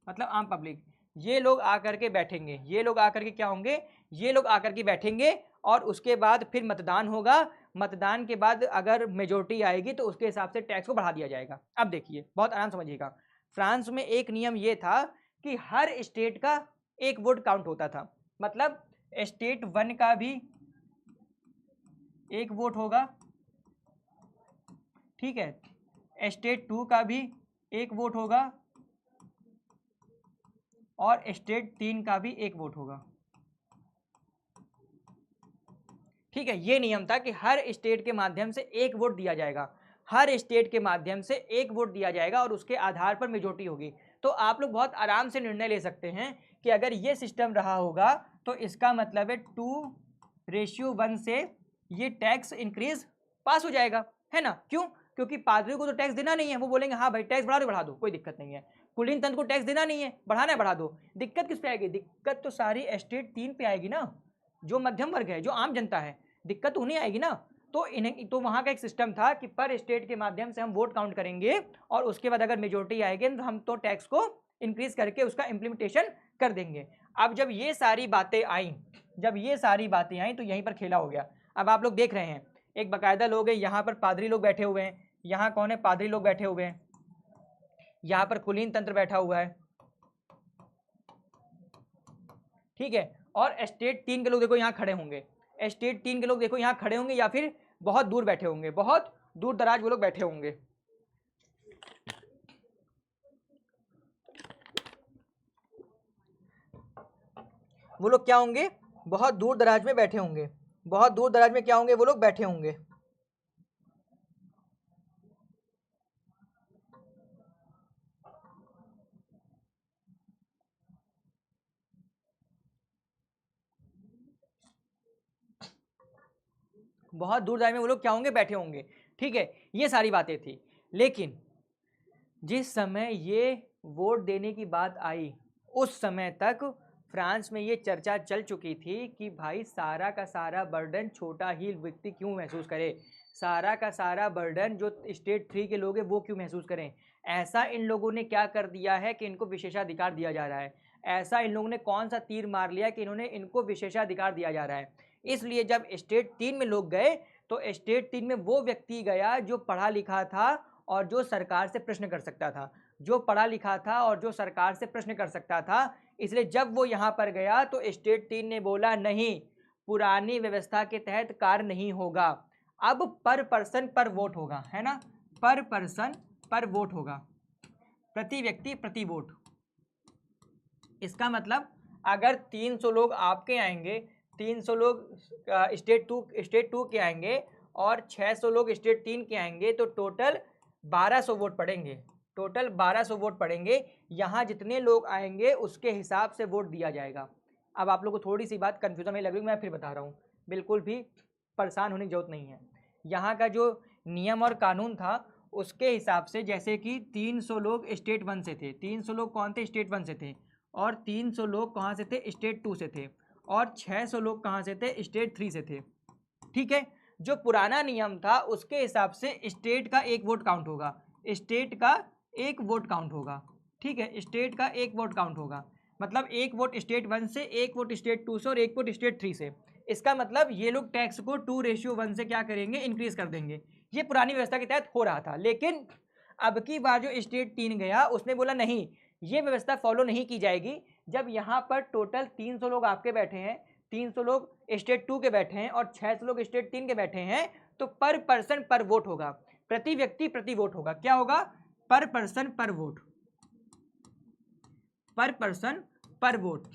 मतलब आम पब्लिक। ये लोग आकर के बैठेंगे, ये लोग आकर के क्या होंगे, ये लोग आकर के बैठेंगे। और उसके बाद फिर मतदान होगा, मतदान के बाद अगर मेजोरिटी आएगी तो उसके हिसाब से टैक्स को बढ़ा दिया जाएगा। अब देखिए, बहुत आराम समझिएगा, फ्रांस में एक नियम ये था कि हर स्टेट का एक वोट काउंट होता था। मतलब स्टेट 1 का भी एक वोट होगा, ठीक है, स्टेट 2 का भी एक वोट होगा, और स्टेट 3 का भी एक वोट होगा, ठीक है। ये नियम था कि हर स्टेट के माध्यम से एक वोट दिया जाएगा, हर स्टेट के माध्यम से एक वोट दिया जाएगा, और उसके आधार पर मेजोरिटी होगी। तो आप लोग बहुत आराम से निर्णय ले सकते हैं कि अगर ये सिस्टम रहा होगा तो इसका मतलब है 2:1 से ये टैक्स इंक्रीज पास हो जाएगा, है ना। क्यों, क्योंकि पादरी को तो टैक्स देना नहीं है, वो बोलेंगे हाँ भाई टैक्स बढ़ा दो, कोई दिक्कत नहीं है। कुलीन तंत्र को टैक्स देना नहीं है, बढ़ाना है बढ़ा दो। दिक्कत किस पे आएगी, दिक्कत तो सारी स्टेट 3 पे आएगी ना, जो मध्यम वर्ग है, जो आम जनता है, दिक्कत उन्हें आएगी ना। तो इन्हें, तो वहाँ का एक सिस्टम था कि पर स्टेट के माध्यम से हम वोट काउंट करेंगे, और उसके बाद अगर मेजोरिटी आएगी तो हम तो टैक्स को इंक्रीज करके उसका इम्प्लीमेंटेशन कर देंगे। अब जब ये सारी बातें आई, जब ये सारी बातें आई तो यहीं पर खेला हो गया। अब आप लोग देख रहे हैं, एक बाकायदा लोग है, यहाँ पर पादरी लोग बैठे हुए हैं, यहाँ कौन है, पादरी लोग बैठे हुए हैं, यहाँ पर कुलीन तंत्र बैठा हुआ है, ठीक है। और स्टेट 3 के लोग देखो यहाँ खड़े होंगे, स्टेट 3 के लोग देखो यहाँ खड़े होंगे, या फिर बहुत दूर बैठे होंगे, बहुत दूर दराज वो लोग बैठे होंगे। वो लोग क्या होंगे, बहुत दूर दराज में बैठे होंगे, बहुत दूर दराज में क्या होंगे, वो लोग बैठे होंगे। बहुत दूर दराज में वो लोग क्या होंगे, बैठे होंगे, ठीक है। ये सारी बातें थी। लेकिन जिस समय ये वोट देने की बात आई, उस समय तक फ्रांस में ये चर्चा चल चुकी थी कि भाई सारा का सारा बर्डन छोटा ही व्यक्ति क्यों महसूस करे, सारा का सारा बर्डन जो स्टेट 3 के लोग हैं वो क्यों महसूस करें। ऐसा इन लोगों ने क्या कर दिया है कि इनको विशेषाधिकार दिया जा रहा है, ऐसा इन लोगों ने कौन सा तीर मार लिया कि इन्होंने इनको विशेषाधिकार दिया जा रहा है। इसलिए जब स्टेट 3 में लोग गए तो स्टेट 3 में वो व्यक्ति गया जो पढ़ा लिखा था और जो सरकार से प्रश्न कर सकता था, जो पढ़ा लिखा था और जो सरकार से प्रश्न कर सकता था। इसलिए जब वो यहाँ पर गया तो स्टेट 3 ने बोला नहीं, पुरानी व्यवस्था के तहत कार्य नहीं होगा, अब पर पर्सन पर वोट होगा, है ना, पर पर्सन पर वोट होगा, प्रति व्यक्ति प्रति वोट। इसका मतलब अगर 300 लोग आपके आएंगे, 300 लोग स्टेट 2 के आएंगे और 600 लोग स्टेट 3 के आएंगे, तो टोटल 1200 वोट पड़ेंगे, टोटल 1200 वोट पड़ेंगे। यहाँ जितने लोग आएंगे उसके हिसाब से वोट दिया जाएगा, अब आप लोग को थोड़ी सी बात कन्फ्यूजन में लग रही है, मैं फिर बता रहा हूँ, बिल्कुल भी परेशान होने की जरूरत नहीं है। यहाँ का जो नियम और कानून था उसके हिसाब से, जैसे कि 300 लोग स्टेट 1 से थे, 300 लोग कौन थे, स्टेट 1 से थे, और 300 लोग कहाँ से थे, स्टेट 2 से थे, और 600 लोग कहाँ से थे, स्टेट 3 से थे। ठीक है, जो पुराना नियम था उसके हिसाब से स्टेट का एक वोट काउंट होगा, स्टेट का एक वोट काउंट होगा। ठीक है, स्टेट का एक वोट काउंट होगा, मतलब एक वोट स्टेट 1 से, एक वोट स्टेट 2 से और एक वोट स्टेट 3 से। इसका मतलब ये लोग टैक्स को 2:1 से क्या करेंगे, इंक्रीज कर देंगे। ये पुरानी व्यवस्था के तहत हो रहा था, लेकिन अब की बार जो स्टेट 3 गया उसने बोला नहीं, ये व्यवस्था फॉलो नहीं की जाएगी। जब यहाँ पर टोटल 300 लोग आपके बैठे हैं, 300 लोग स्टेट 2 के बैठे हैं और 600 लोग स्टेट 3 के बैठे हैं, तो पर पर्सन पर वोट होगा, प्रति व्यक्ति प्रति वोट होगा। क्या होगा, पर पर्सन पर वोट, पर पर्सन पर वोट,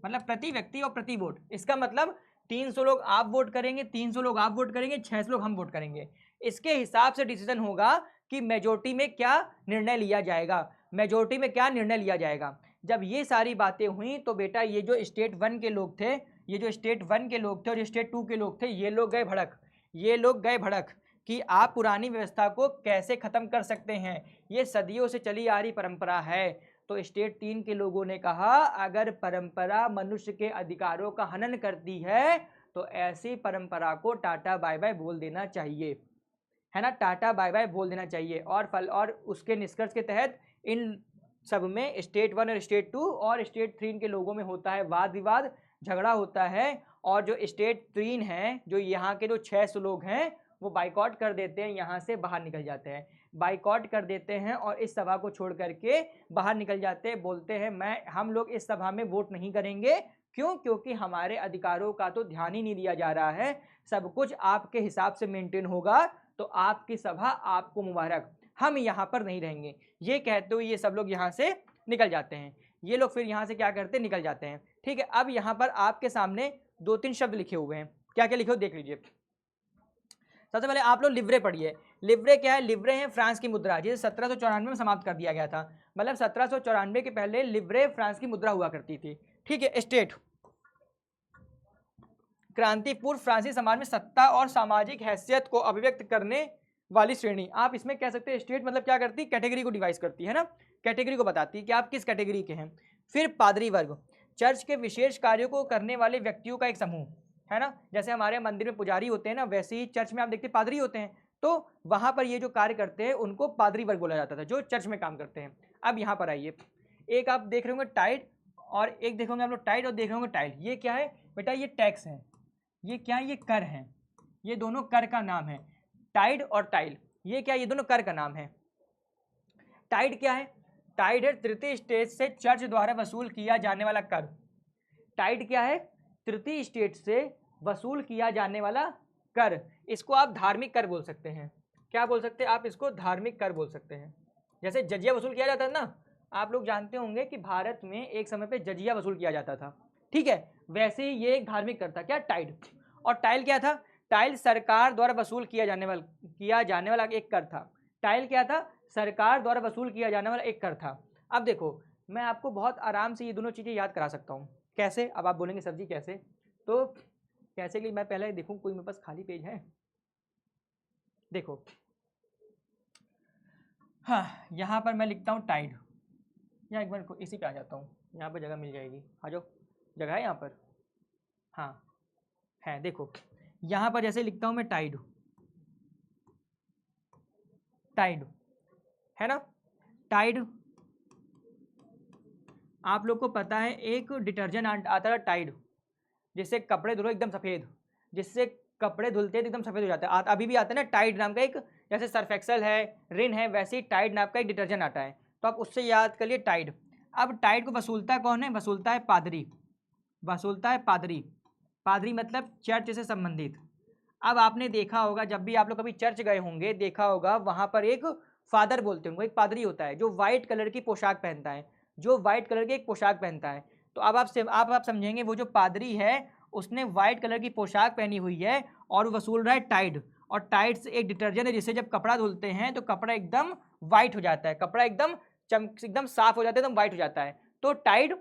मतलब प्रति व्यक्ति और प्रति वोट। इसका मतलब 300 लोग आप वोट करेंगे, 300 लोग आप वोट करेंगे, 600 लोग हम वोट करेंगे। इसके हिसाब से डिसीजन होगा कि मेजोरिटी में क्या निर्णय लिया जाएगा, मेजोरिटी में क्या निर्णय लिया जाएगा। जब ये सारी बातें हुई तो बेटा ये जो स्टेट 1 के लोग थे, ये जो स्टेट 1 के लोग थे और स्टेट 2 के लोग थे, ये लोग गए भड़क, ये लोग गए भड़क कि आप पुरानी व्यवस्था को कैसे खत्म कर सकते हैं, ये सदियों से चली आ रही परंपरा है। तो स्टेट 3 के लोगों ने कहा अगर परंपरा मनुष्य के अधिकारों का हनन करती है तो ऐसी परंपरा को टाटा बाय बाय बोल देना चाहिए, है ना, टाटा बाय बाय बोल देना चाहिए। और उसके निष्कर्ष के तहत इन सब में स्टेट 1 और स्टेट 2 और स्टेट 3 के लोगों में होता है वाद विवाद, झगड़ा होता है, और जो स्टेट 3 हैं, जो यहाँ के जो 600 लोग हैं, वो बाइकआउट कर देते हैं, यहाँ से बाहर निकल जाते हैं, बाइकआउट कर देते हैं और इस सभा को छोड़ करके बाहर निकल जाते हैं, बोलते हैं हम लोग इस सभा में वोट नहीं करेंगे। क्यों, क्योंकि हमारे अधिकारों का तो ध्यान ही नहीं दिया जा रहा है, सब कुछ आपके हिसाब से मेंटेन होगा, तो आपकी सभा आपको मुबारक, हम यहाँ पर नहीं रहेंगे। ये कहते हुए ये सब लोग यहाँ से निकल जाते हैं। ये लोग फिर यहाँ से क्या करते हैं, निकल जाते हैं। ठीक है, अब यहाँ पर आपके सामने 2-3 शब्द लिखे हुए हैं, क्या क्या लिखे हो देख लीजिए। सबसे पहले आप लोग लिव्रे पढ़िए। लिव्रे क्या है, लिव्रे है फ्रांस की मुद्रा, जिसे 1794 में समाप्त कर दिया गया था, मतलब 1794 के पहले लिव्रे फ्रांस की मुद्रा हुआ करती थी। ठीक है, स्टेट क्रांति पूर्व फ्रांसीसी समाज में सत्ता और सामाजिक हैसियत को अभिव्यक्त करने वाली श्रेणी। आप इसमें कह सकते हैं स्टेट मतलब क्या करती, कैटेगरी को डिवाइस करती है ना, कैटेगरी को बताती है कि आप किस कैटेगरी के हैं। फिर पादरी वर्ग, चर्च के विशेष कार्यों को करने वाले व्यक्तियों का एक समूह, है ना, जैसे हमारे मंदिर में पुजारी होते हैं ना, वैसे ही चर्च में आप देखते पादरी होते हैं, तो वहां पर ये जो कार्य करते हैं उनको पादरी वर्ग बोला जाता था, जो चर्च में काम करते हैं। अब यहाँ पर आइए, एक आप देख रहे होंगे टाइड, और एक देखोगे आप लोग टाइड और देख रहे होंगे टाइल। ये क्या है बेटा, ये टैक्स है, ये क्या है, ये कर है, ये दोनों कर का नाम है, टाइड और टाइल, ये क्या, ये दोनों कर का नाम है। टाइड क्या है, टाइड है तृतीय स्टेट से चर्च द्वारा वसूल किया जाने वाला कर। टाइड क्या है, तृतीय स्टेट से वसूल किया जाने वाला कर। इसको आप धार्मिक कर बोल सकते हैं, क्या बोल सकते हैं आप, इसको धार्मिक कर बोल सकते हैं। जैसे जजिया वसूल किया जाता है ना, आप लोग जानते होंगे कि भारत में एक समय पे जजिया वसूल किया जाता था, ठीक है, वैसे ही ये एक धार्मिक कर था, क्या, टाइड। और टाइल क्या था, टाइल सरकार द्वारा वसूल किया जाने वाला एक कर था। टाइल क्या था, सरकार द्वारा वसूल किया जाने वाला एक कर था। अब देखो, मैं आपको बहुत आराम से ये दोनों चीज़ें याद करा सकता हूँ। कैसे, अब आप बोलेंगे सर जी कैसे, तो कैसे के लिए मैं पहले देखूँ कोई मेरे पास खाली पेज है, देखो, हाँ, यहाँ पर मैं लिखता हूँ टाइड, या एक बार इसी पे आ जाता हूँ, यहाँ पर जगह मिल जाएगी, आ जाओ, जगह है यहाँ पर, हाँ है, देखो यहाँ पर जैसे लिखता हूँ मैं टाइड, टाइड है ना, टाइड। आप लोग को पता है एक डिटर्जेंट आता है टाइड, जिससे कपड़े धुलो एकदम सफ़ेद, जिससे कपड़े धुलते हैं एकदम सफ़ेद हो जाता है। अभी भी आता है ना टाइड नाम का एक, जैसे सर्फ एक्सेल है, रिन है, वैसे ही टाइड नाम का एक डिटर्जेंट आता है, तो आप उससे याद करिए टाइड। अब टाइड को वसूलता कौन है, वसूलता है पादरी, वसूलता है पादरी, पादरी मतलब चर्च से संबंधित। अब आपने देखा होगा, जब भी आप लोग कभी चर्च गए होंगे, देखा होगा वहाँ पर एक फादर बोलते होंगे, एक पादरी होता है जो वाइट कलर की पोशाक पहनता है, जो वाइट कलर की एक पोशाक पहनता है। तो अब आप समझेंगे वो जो पादरी है उसने वाइट कलर की पोशाक पहनी हुई है और वसूल रहा है टाइड, और टाइड से एक डिटर्जेंट है जिससे जब कपड़ा धुलते हैं तो कपड़ा एकदम वाइट हो जाता है, कपड़ा एकदम एकदम साफ हो जाता है, एकदम वाइट हो जाता है। तो टाइड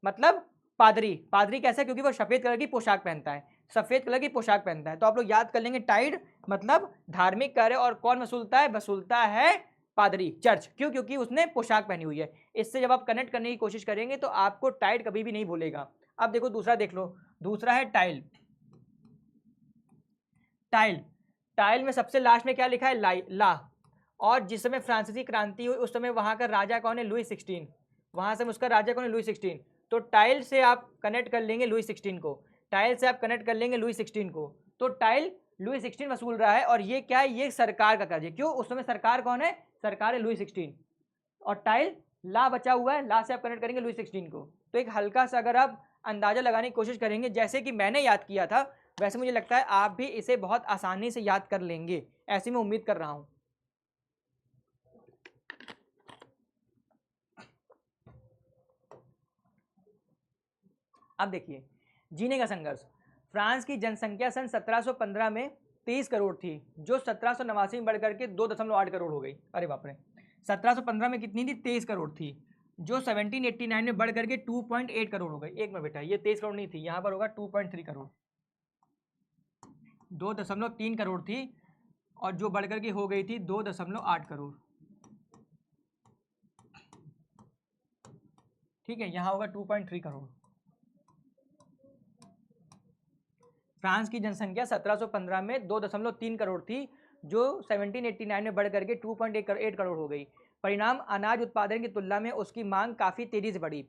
मतलब पादरी, पादरी कैसा है? क्योंकि वो सफेद कलर की पोशाक पहनता है, सफेद कलर की पोशाक पहनता है। तो आप लोग याद कर लेंगे टाइड मतलब धार्मिक कार्य, और कौन वसूलता है? वसूलता है पादरी, चर्च। क्यों? क्योंकि उसने पोशाक पहनी हुई है। इससे जब आप कनेक्ट करने की कोशिश करेंगे तो आपको टाइड कभी भी नहीं भूलेगा। अब देखो दूसरा देख लो, दूसरा है टाइल। टाइल, टाइल में सबसे लास्ट में क्या लिखा है? ला। और जिस समय फ्रांसीसी क्रांति हुई उस समय वहां का राजा कौन है? लुई 16। वहां से उसका राजा कौन है? लुई 16। तो टाइल से आप कनेक्ट कर लेंगे लुई 16 को, टाइल से आप कनेक्ट कर लेंगे लुई 16 को। तो टाइल लुई 16 वसूल रहा है, और ये क्या है? ये सरकार का कर्ज है। क्यों? उस समय सरकार कौन है? सरकार है लुई 16। और टाइल ला बचा हुआ है, ला से आप कनेक्ट करेंगे लुई 16 को। तो एक हल्का सा अगर आप अंदाजा लगाने की कोशिश करेंगे जैसे कि मैंने याद किया था, वैसे मुझे लगता है आप भी इसे बहुत आसानी से याद कर लेंगे, ऐसी मैं उम्मीद कर रहा हूं। अब देखिए, जीने का संघर्ष। फ्रांस की जनसंख्या सन 1715 में 23 करोड़ थी, जो 1789 में बढ़कर के 2.8 करोड़ हो गई। अरे बाप रे, 1715 में कितनी थी? 23 करोड़ थी, जो 1789 में बढ़ करके 2.8 करोड़ हो गई। एक में बेटा, ये 23 करोड़ नहीं थी, यहाँ पर होगा 2.3 करोड़। 2.3 करोड़ थी, और जो बढ़ करके हो गई थी 2.8 करोड़। ठीक है, यहाँ होगा 2.3 करोड़। फ्रांस की जनसंख्या 1715 में 2.3 करोड़ थी, जो 1789 में बढ़ करके 2.8 करोड़ हो गई। परिणाम, अनाज उत्पादन की तुलना में उसकी मांग काफ़ी तेजी से बढ़ी।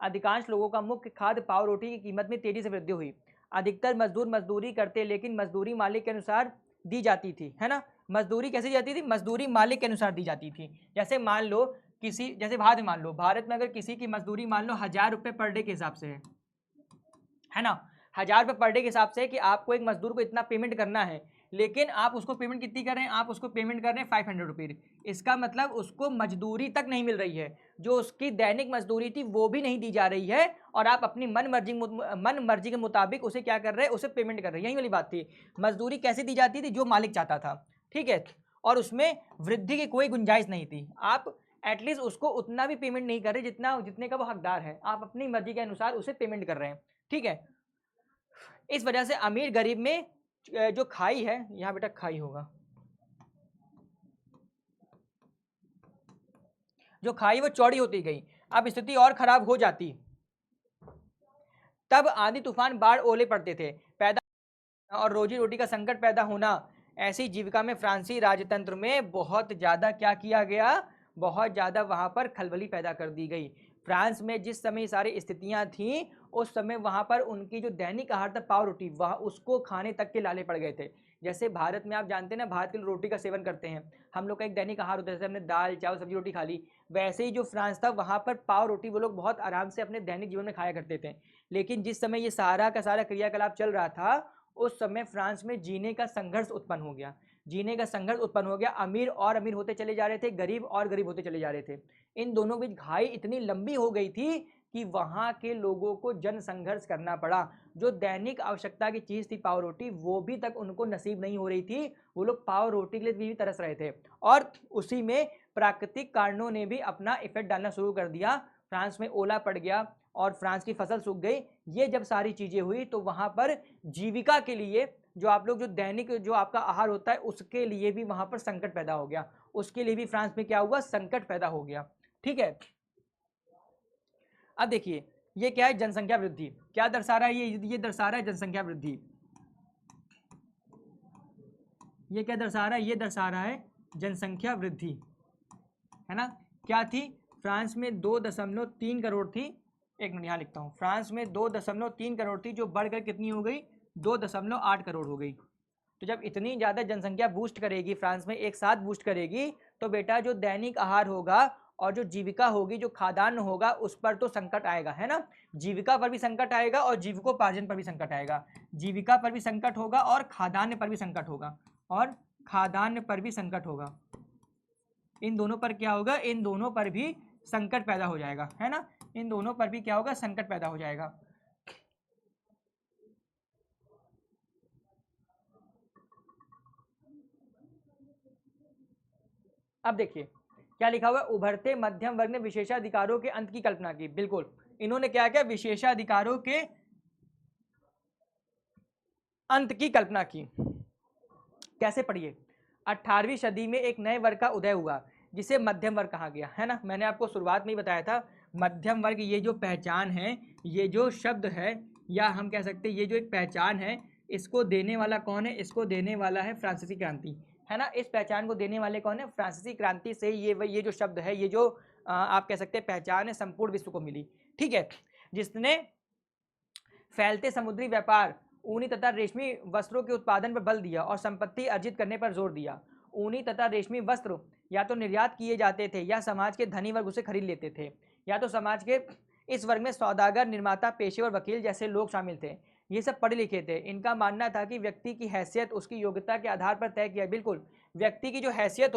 अधिकांश लोगों का मुख्य खाद्य पाव रोटी की कीमत में तेजी से वृद्धि हुई। अधिकतर मजदूर मजदूरी करते, लेकिन मजदूरी मालिक के अनुसार दी जाती थी, है ना? मजदूरी कैसे दी जाती थी? मजदूरी मालिक के अनुसार दी जाती थी। जैसे मान लो किसी, जैसे भारत में मान लो, भारत में अगर किसी की मजदूरी मान लो 1000 रुपये पर डे के हिसाब से है ना? 1000 रुपये पर डे के हिसाब से कि आपको एक मजदूर को इतना पेमेंट करना है, लेकिन आप उसको पेमेंट कितनी कर रहे हैं? आप उसको पेमेंट कर रहे हैं 500 रुपीज़। इसका मतलब उसको मजदूरी तक नहीं मिल रही है, जो उसकी दैनिक मजदूरी थी वो भी नहीं दी जा रही है, और आप अपनी मन मर्जी के मुताबिक उसे क्या कर रहे हैं? उसे पेमेंट कर रहे हैं। यही वाली बात थी। मजदूरी कैसे दी जाती थी? जो मालिक चाहता था, ठीक है, और उसमें वृद्धि की कोई गुंजाइश नहीं थी। आप एटलीस्ट उसको उतना भी पेमेंट नहीं कर रहे जितने का वो हकदार है, आप अपनी मर्जी के अनुसार उसे पेमेंट कर रहे हैं, ठीक है। इस वजह से अमीर गरीब में जो खाई है, यहां बेटा खाई होगा, जो खाई वो चौड़ी होती गई। अब स्थिति और खराब हो जाती। तब आंधी तूफान बाढ़ ओले पड़ते थे पैदा, और रोजी रोटी का संकट पैदा होना। ऐसी जीविका में फ्रांसीसी राजतंत्र में बहुत ज़्यादा क्या किया गया? बहुत ज़्यादा वहाँ पर खलबली पैदा कर दी गई। फ्रांस में जिस समय सारी स्थितियाँ थीं, उस समय वहाँ पर उनकी जो दैनिक आहार था पाव रोटी, वह उसको खाने तक के लाले पड़ गए थे। जैसे भारत में आप जानते हैं ना, भारत के लोग रोटी का सेवन करते हैं, हम लोग का एक दैनिक आहार होता है, जैसे हमने दाल चावल सब्जी रोटी खा ली, वैसे ही जो फ्रांस था वहाँ पर पाव रोटी वो लोग बहुत आराम से अपने दैनिक जीवन में खाया करते थे। लेकिन जिस समय ये सारा का सारा क्रियाकलाप चल रहा था, उस समय फ्रांस में जीने का संघर्ष उत्पन्न हो गया। जीने का संघर्ष उत्पन्न हो गया। अमीर और अमीर होते चले जा रहे थे, गरीब और गरीब होते चले जा रहे थे। इन दोनों के बीच खाई इतनी लंबी हो गई थी कि वहां के लोगों को जन संघर्ष करना पड़ा। जो दैनिक आवश्यकता की चीज थी पाव रोटी, वो भी तक उनको नसीब नहीं हो रही थी। वो लोग पाव रोटी के लिए भी तरस रहे थे, और उसी में प्राकृतिक कारणों ने भी अपना इफेक्ट डालना शुरू कर दिया। फ्रांस में ओला पड़ गया और फ्रांस की फसल सूख गई। ये जब सारी चीजें हुई तो वहां पर जीविका के लिए, जो आप लोग जो दैनिक जो आपका आहार होता है, उसके लिए भी वहां पर संकट पैदा हो गया। उसके लिए भी फ्रांस में क्या हुआ? संकट पैदा हो गया, ठीक है। अब देखिए, ये क्या है? जनसंख्या वृद्धि। क्या दर्शा रहा है? ये दर्शा रहा है जनसंख्या वृद्धि। ये क्या दर्शा रहा है? ये दर्शा रहा है जनसंख्या वृद्धि, है ना? क्या थी? फ्रांस में 2.3 करोड़ थी। एक मिनट यहाँ लिखता हूँ। फ्रांस में 2.3 करोड़ थी, जो बढ़कर कितनी हो गई? 2.8 करोड़ हो गई। तो जब इतनी ज़्यादा जनसंख्या बूस्ट करेगी, फ्रांस में एक साथ बूस्ट करेगी, तो बेटा जो दैनिक आहार होगा और जो जीविका होगी, जो खाद्यान्न होगा, उस पर तो संकट आएगा, है ना? जीविका पर भी संकट आएगा और जीविकोपार्जन पर भी संकट आएगा। जीविका पर भी संकट होगा और खाद्यान्न पर भी संकट होगा, और खाद्यान्न पर भी संकट होगा। इन दोनों पर क्या होगा? इन दोनों पर भी संकट पैदा हो जाएगा, है ना? इन दोनों पर भी क्या होगा? संकट पैदा हो जाएगा। अब देखिए क्या लिखा हुआ है? उभरते मध्यम वर्ग ने विशेषाधिकारों के अंत की कल्पना की। बिल्कुल, इन्होंने क्या किया, विशेषाधिकारों के अंत की कल्पना की। कैसे, पढ़िए। 18वीं सदी में एक नए वर्ग का उदय हुआ जिसे मध्यम वर्ग कहा गया, है ना। मैंने आपको शुरुआत में ही बताया था, मध्यम वर्ग ये जो पहचान है, ये जो शब्द है, या हम कह सकते हैं ये जो एक पहचान है, इसको देने वाला कौन है, इसको देने वाला है फ्रांसीसी क्रांति, है ना। इस पहचान को देने वाले कौन है, फ्रांसीसी क्रांति से ये जो शब्द है, ये जो आप कह सकते हैं पहचान है, संपूर्ण विश्व को मिली, ठीक है। जिसने फैलते समुद्री व्यापार, ऊनी तथा रेशमी वस्त्रों के उत्पादन पर बल दिया और संपत्ति अर्जित करने पर जोर दिया। ऊनी तथा रेशमी वस्त्र या तो निर्यात किए जाते थे या समाज के धनी वर्ग उसे खरीद लेते थे, या तो समाज के इस वर्ग में सौदागर, निर्माता, पेशेवर, वकील जैसे लोग शामिल थे। ये सब पढ़े लिखे थे। इनका मानना था कि व्यक्ति की हैसियत उसकी योग्यता के आधार पर तय किया। बिल्कुल, व्यक्ति की जो हैसियत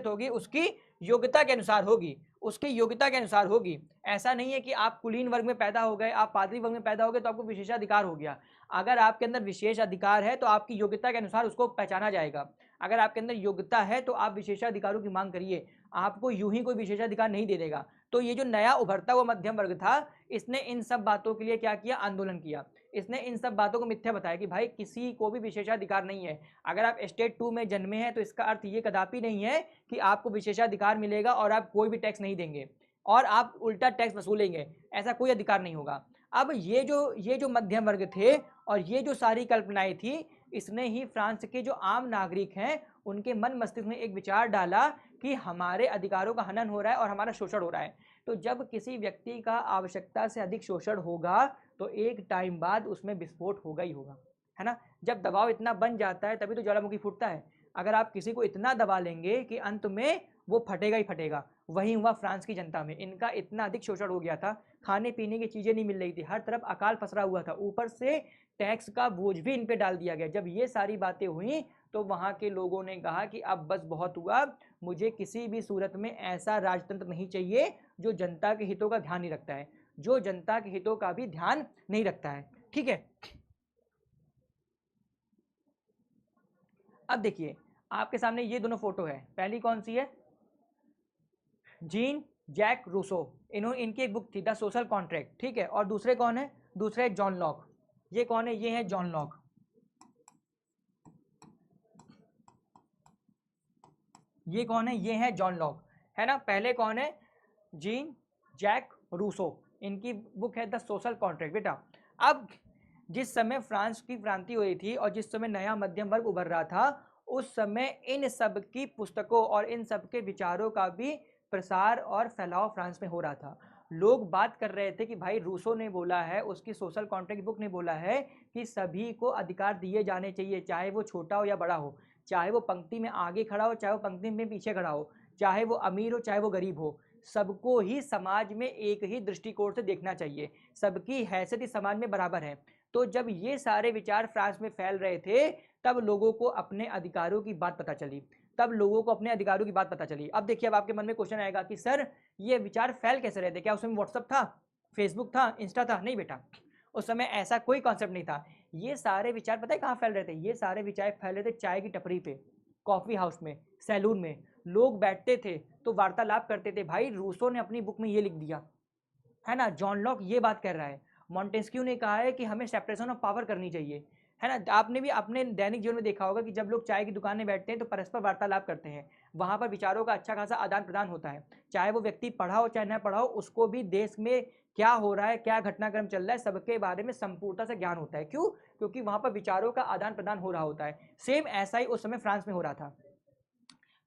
होगी उसकी योग्यता के अनुसार होगी, उसकी योग्यता के अनुसार होगी। ऐसा नहीं है कि आप कुलीन वर्ग में पैदा हो गए, आप पादरी वर्ग में पैदा हो गए तो आपको विशेषाधिकार हो गया। अगर आपके अंदर विशेष अधिकार है तो आपकी योग्यता के अनुसार उसको पहचाना जाएगा। अगर आपके अंदर योग्यता है तो आप विशेषाधिकारों की मांग करिए, आपको यूं ही कोई विशेषाधिकार नहीं दे देगा। तो ये जो नया उभरता हुआ मध्यम वर्ग था, इसने इन सब बातों के लिए क्या किया, आंदोलन किया। इसने इन सब बातों को मिथ्या बताया कि भाई किसी को भी विशेषाधिकार नहीं है। अगर आप स्टेट 2 में जन्मे हैं तो इसका अर्थ ये कदापि नहीं है कि आपको विशेषाधिकार मिलेगा और आप कोई भी टैक्स नहीं देंगे और आप उल्टा टैक्स वसूलेंगे, ऐसा कोई अधिकार नहीं होगा। अब ये जो मध्यम वर्ग थे और ये जो सारी कल्पनाएं थी, इसने ही फ्रांस के जो आम नागरिक हैं उनके मन मस्तिष्क में एक विचार डाला कि हमारे अधिकारों का हनन हो रहा है और हमारा शोषण हो रहा है। तो जब किसी व्यक्ति का आवश्यकता से अधिक शोषण होगा तो एक टाइम बाद उसमें विस्फोट होगा ही होगा, है ना। जब दबाव इतना बन जाता है तभी तो ज्वालामुखी फूटता है। अगर आप किसी को इतना दबा लेंगे कि अंत में वो फटेगा ही फटेगा। वही हुआ फ्रांस की जनता में। इनका इतना अधिक शोषण हो गया था, खाने पीने की चीज़ें नहीं मिल रही थी, हर तरफ अकाल पसरा हुआ था, ऊपर से टैक्स का बोझ भी इन पे डाल दिया गया। जब ये सारी बातें हुई तो वहाँ के लोगों ने कहा कि अब बस बहुत हुआ, मुझे किसी भी सूरत में ऐसा राजतंत्र नहीं चाहिए जो जनता के हितों का ध्यान नहीं रखता है, जो जनता के हितों का भी ध्यान नहीं रखता है, ठीक है। अब देखिए आपके सामने ये दोनों फोटो है। पहली कौन सी है, जीन जैक रूसो, इनकी एक बुक थी द सोशल कॉन्ट्रैक्ट, ठीक है। और दूसरे कौन है, दूसरे जॉन लॉक। ये कौन है, ये है जॉन लॉक। ये कौन है, ये है जॉन लॉक, है ना। पहले कौन है, जीन जैक रूसो, इनकी बुक है द सोशल कॉन्ट्रैक्ट। बेटा अब जिस समय फ्रांस की क्रांति हुई थी और जिस समय नया मध्यम वर्ग उभर रहा था, उस समय इन सब की पुस्तकों और इन सब के विचारों का भी प्रसार और फैलाव फ्रांस में हो रहा था। लोग बात कर रहे थे कि भाई रूसो ने बोला है, उसकी सोशल कॉन्ट्रैक्ट बुक ने बोला है कि सभी को अधिकार दिए जाने चाहिए, चाहे वो छोटा हो या बड़ा हो, चाहे वो पंक्ति में आगे खड़ा हो, चाहे वो पंक्ति में पीछे खड़ा हो, चाहे वो अमीर हो, चाहे वो गरीब हो, सबको ही समाज में एक ही दृष्टिकोण से देखना चाहिए, सबकी हैसियत इस समाज में बराबर है। तो जब ये सारे विचार फ्रांस में फैल रहे थे तब लोगों को अपने अधिकारों की बात पता चली, तब लोगों को अपने अधिकारों की बात पता चली। अब देखिए, अब आपके मन में क्वेश्चन आएगा कि सर ये विचार फैल कैसे रहे थे, क्या उस समय व्हाट्सअप था, फेसबुक था, इंस्टा था? नहीं बेटा, उस समय ऐसा कोई कॉन्सेप्ट नहीं था। ये सारे विचार पता है कहाँ फैल रहे थे, ये सारे विचार फैल रहे थे चाय की टपरी पे, कॉफ़ी हाउस में, सैलून में। लोग बैठते थे तो वार्तालाप करते थे, भाई रूसो ने अपनी बुक में ये लिख दिया, है ना, जॉन लॉक ये बात कर रहा है, मॉन्टेस्क्यू ने कहा है कि हमें सेपरेशन ऑफ पावर करनी चाहिए, है ना। आपने भी अपने दैनिक जीवन में देखा होगा कि जब लोग चाय की दुकान में बैठते हैं तो परस्पर वार्तालाप करते हैं, वहाँ पर विचारों का अच्छा खासा आदान प्रदान होता है, चाहे वो व्यक्ति पढ़ा हो चाहे न पढ़ा हो, उसको भी देश में क्या हो रहा है, क्या घटनाक्रम चल रहा है, सबके बारे में संपूर्णता से ज्ञान होता है। क्यों? क्योंकि वहाँ पर विचारों का आदान प्रदान हो रहा होता है। सेम ऐसा ही उस समय फ्रांस में हो रहा था।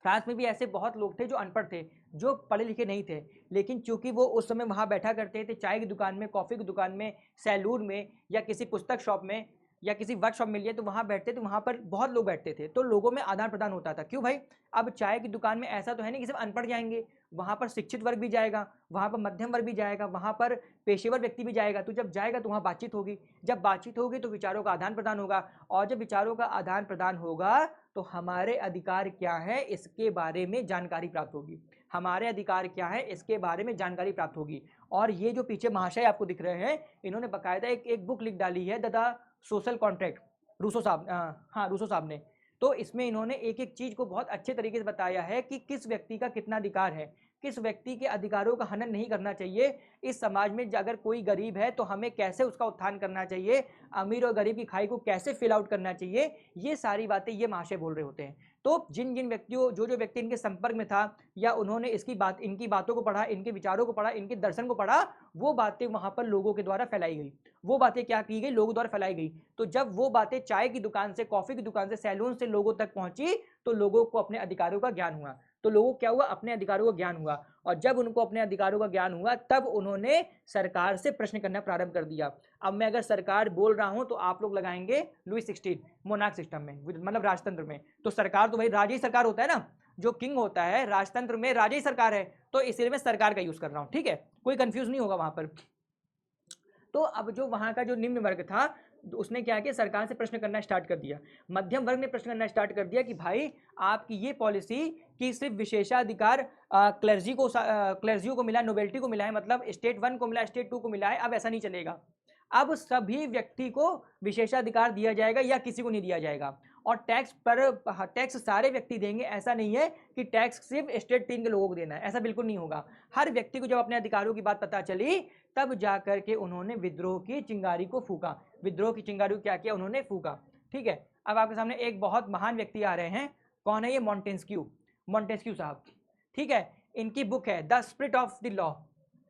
फ्रांस में भी ऐसे बहुत लोग थे जो अनपढ़ थे, जो पढ़े लिखे नहीं थे, लेकिन चूंकि वो उस समय वहाँ बैठा करते थे, चाय की दुकान में, कॉफ़ी की दुकान में, सैलून में, या किसी पुस्तक शॉप में, या किसी वर्कशॉप में लिए, तो वहाँ बैठते थे, वहाँ पर बहुत लोग बैठते थे, तो लोगों में आदान प्रदान होता था। क्यों भाई? अब चाय की दुकान में ऐसा तो है नहीं कि सिर्फ अनपढ़ जाएंगे, वहाँ पर शिक्षित वर्ग भी जाएगा, वहाँ पर मध्यम वर्ग भी जाएगा, वहाँ पर पेशेवर व्यक्ति भी जाएगा। तो जब जाएगा तो वहाँ बातचीत होगी, जब बातचीत होगी तो विचारों का आदान प्रदान होगा, और जब विचारों का आदान प्रदान होगा तो हमारे अधिकार क्या है इसके बारे में जानकारी प्राप्त होगी, हमारे अधिकार क्या है इसके बारे में जानकारी प्राप्त होगी। और ये जो पीछे महाशय आपको दिख रहे हैं, इन्होंने बाकायदा एक बुक लिख डाली है द सोशल कॉन्ट्रैक्ट, रूसो साहब, हाँ रूसो साहब ने। तो इसमें इन्होंने एक एक चीज़ को बहुत अच्छे तरीके से बताया है कि किस व्यक्ति का कितना अधिकार है, किस व्यक्ति के अधिकारों का हनन नहीं करना चाहिए, इस समाज में अगर कोई गरीब है तो हमें कैसे उसका उत्थान करना चाहिए, अमीर और गरीब की खाई को कैसे फिल आउट करना चाहिए, ये सारी बातें ये महाशय बोल रहे होते हैं। तो जिन जिन व्यक्तियों जो व्यक्ति इनके संपर्क में था या उन्होंने इनकी बातों को पढ़ा, इनके विचारों को पढ़ा, इनके दर्शन को पढ़ा, वो बातें वहां पर लोगों के द्वारा फैलाई गई। वो बातें क्या की गई, लोगों द्वारा फैलाई गई। तो जब वो बातें चाय की दुकान से, कॉफी की दुकान से, सैलून से लोगों तक पहुंची तो लोगों को अपने अधिकारों का ज्ञान हुआ। तो लोगों को क्या हुआ, अपने अधिकारों का ज्ञान हुआ। और जब उनको अपने अधिकारों का ज्ञान हुआ तब उन्होंने सरकार से प्रश्न करना प्रारंभ कर दिया। अब मैं अगर सरकार बोल रहा हूं तो आप लोग लगाएंगे लुई 16 मोनार्क सिस्टम में, मतलब राजतंत्र में। तो सरकार तो भाई राजा ही सरकार होता है ना, जो किंग होता है राजतंत्र में राजा ही सरकार है, तो इसलिए मैं सरकार का यूज कर रहा हूं। ठीक है, कोई कंफ्यूज नहीं होगा वहां पर। तो अब जो वहां का जो निम्न वर्ग था उसने क्या किया, सरकार से प्रश्न करना स्टार्ट कर दिया। मध्यम वर्ग ने प्रश्न करना स्टार्ट कर दिया कि भाई आपकी ये पॉलिसी कि सिर्फ विशेषाधिकार क्लर्जियों को मिला, नोबेल्टी को मिला है, मतलब स्टेट 1 को मिला, स्टेट 2 को मिला है, अब ऐसा नहीं चलेगा। अब सभी व्यक्ति को विशेषाधिकार दिया जाएगा या किसी को नहीं दिया जाएगा। और टैक्स सारे व्यक्ति देंगे, ऐसा नहीं है कि टैक्स सिर्फ स्टेट 3 के लोगों को देना है, ऐसा बिल्कुल नहीं होगा। हर व्यक्ति को जब अपने अधिकारों की बात पता चली तब जाकर के उन्होंने विद्रोह की चिंगारी को फूका। विद्रोह की चिंगारी को क्या किया, उन्होंने फूका। ठीक है, अब आपके सामने एक बहुत महान व्यक्ति आ रहे हैं। कौन है ये, मॉन्टेस्क्यू साहब। ठीक है, इनकी बुक है the spirit of the law,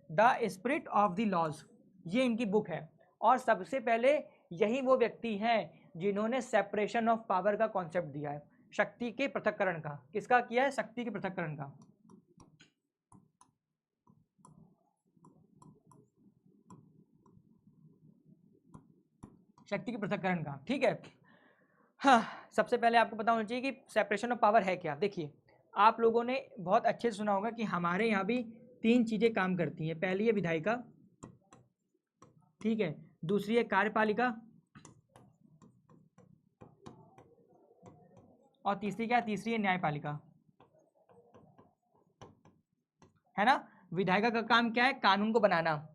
the spirit of the laws, ये इनकी बुक है। और सबसे पहले यही वो व्यक्ति हैं जिन्होंने सेपरेशन ऑफ पावर का कॉन्सेप्ट दिया है, शक्ति के पृथक्करण का। किसका किया है, शक्ति के पृथक्करण का। शक्ति के पृथक्करण का। ठीक है, हाँ, सबसे पहले आपको पता होना चाहिए कि सेपरेशन ऑफ पावर है क्या। देखिए, आप लोगों ने बहुत अच्छे से सुना होगा कि हमारे यहाँ भी 3 चीजें काम करती हैं। पहली है विधायिका, ठीक है, दूसरी है कार्यपालिका, और तीसरी क्या, तीसरी है न्यायपालिका, है ना। विधायिका का काम क्या है, कानून को बनाना।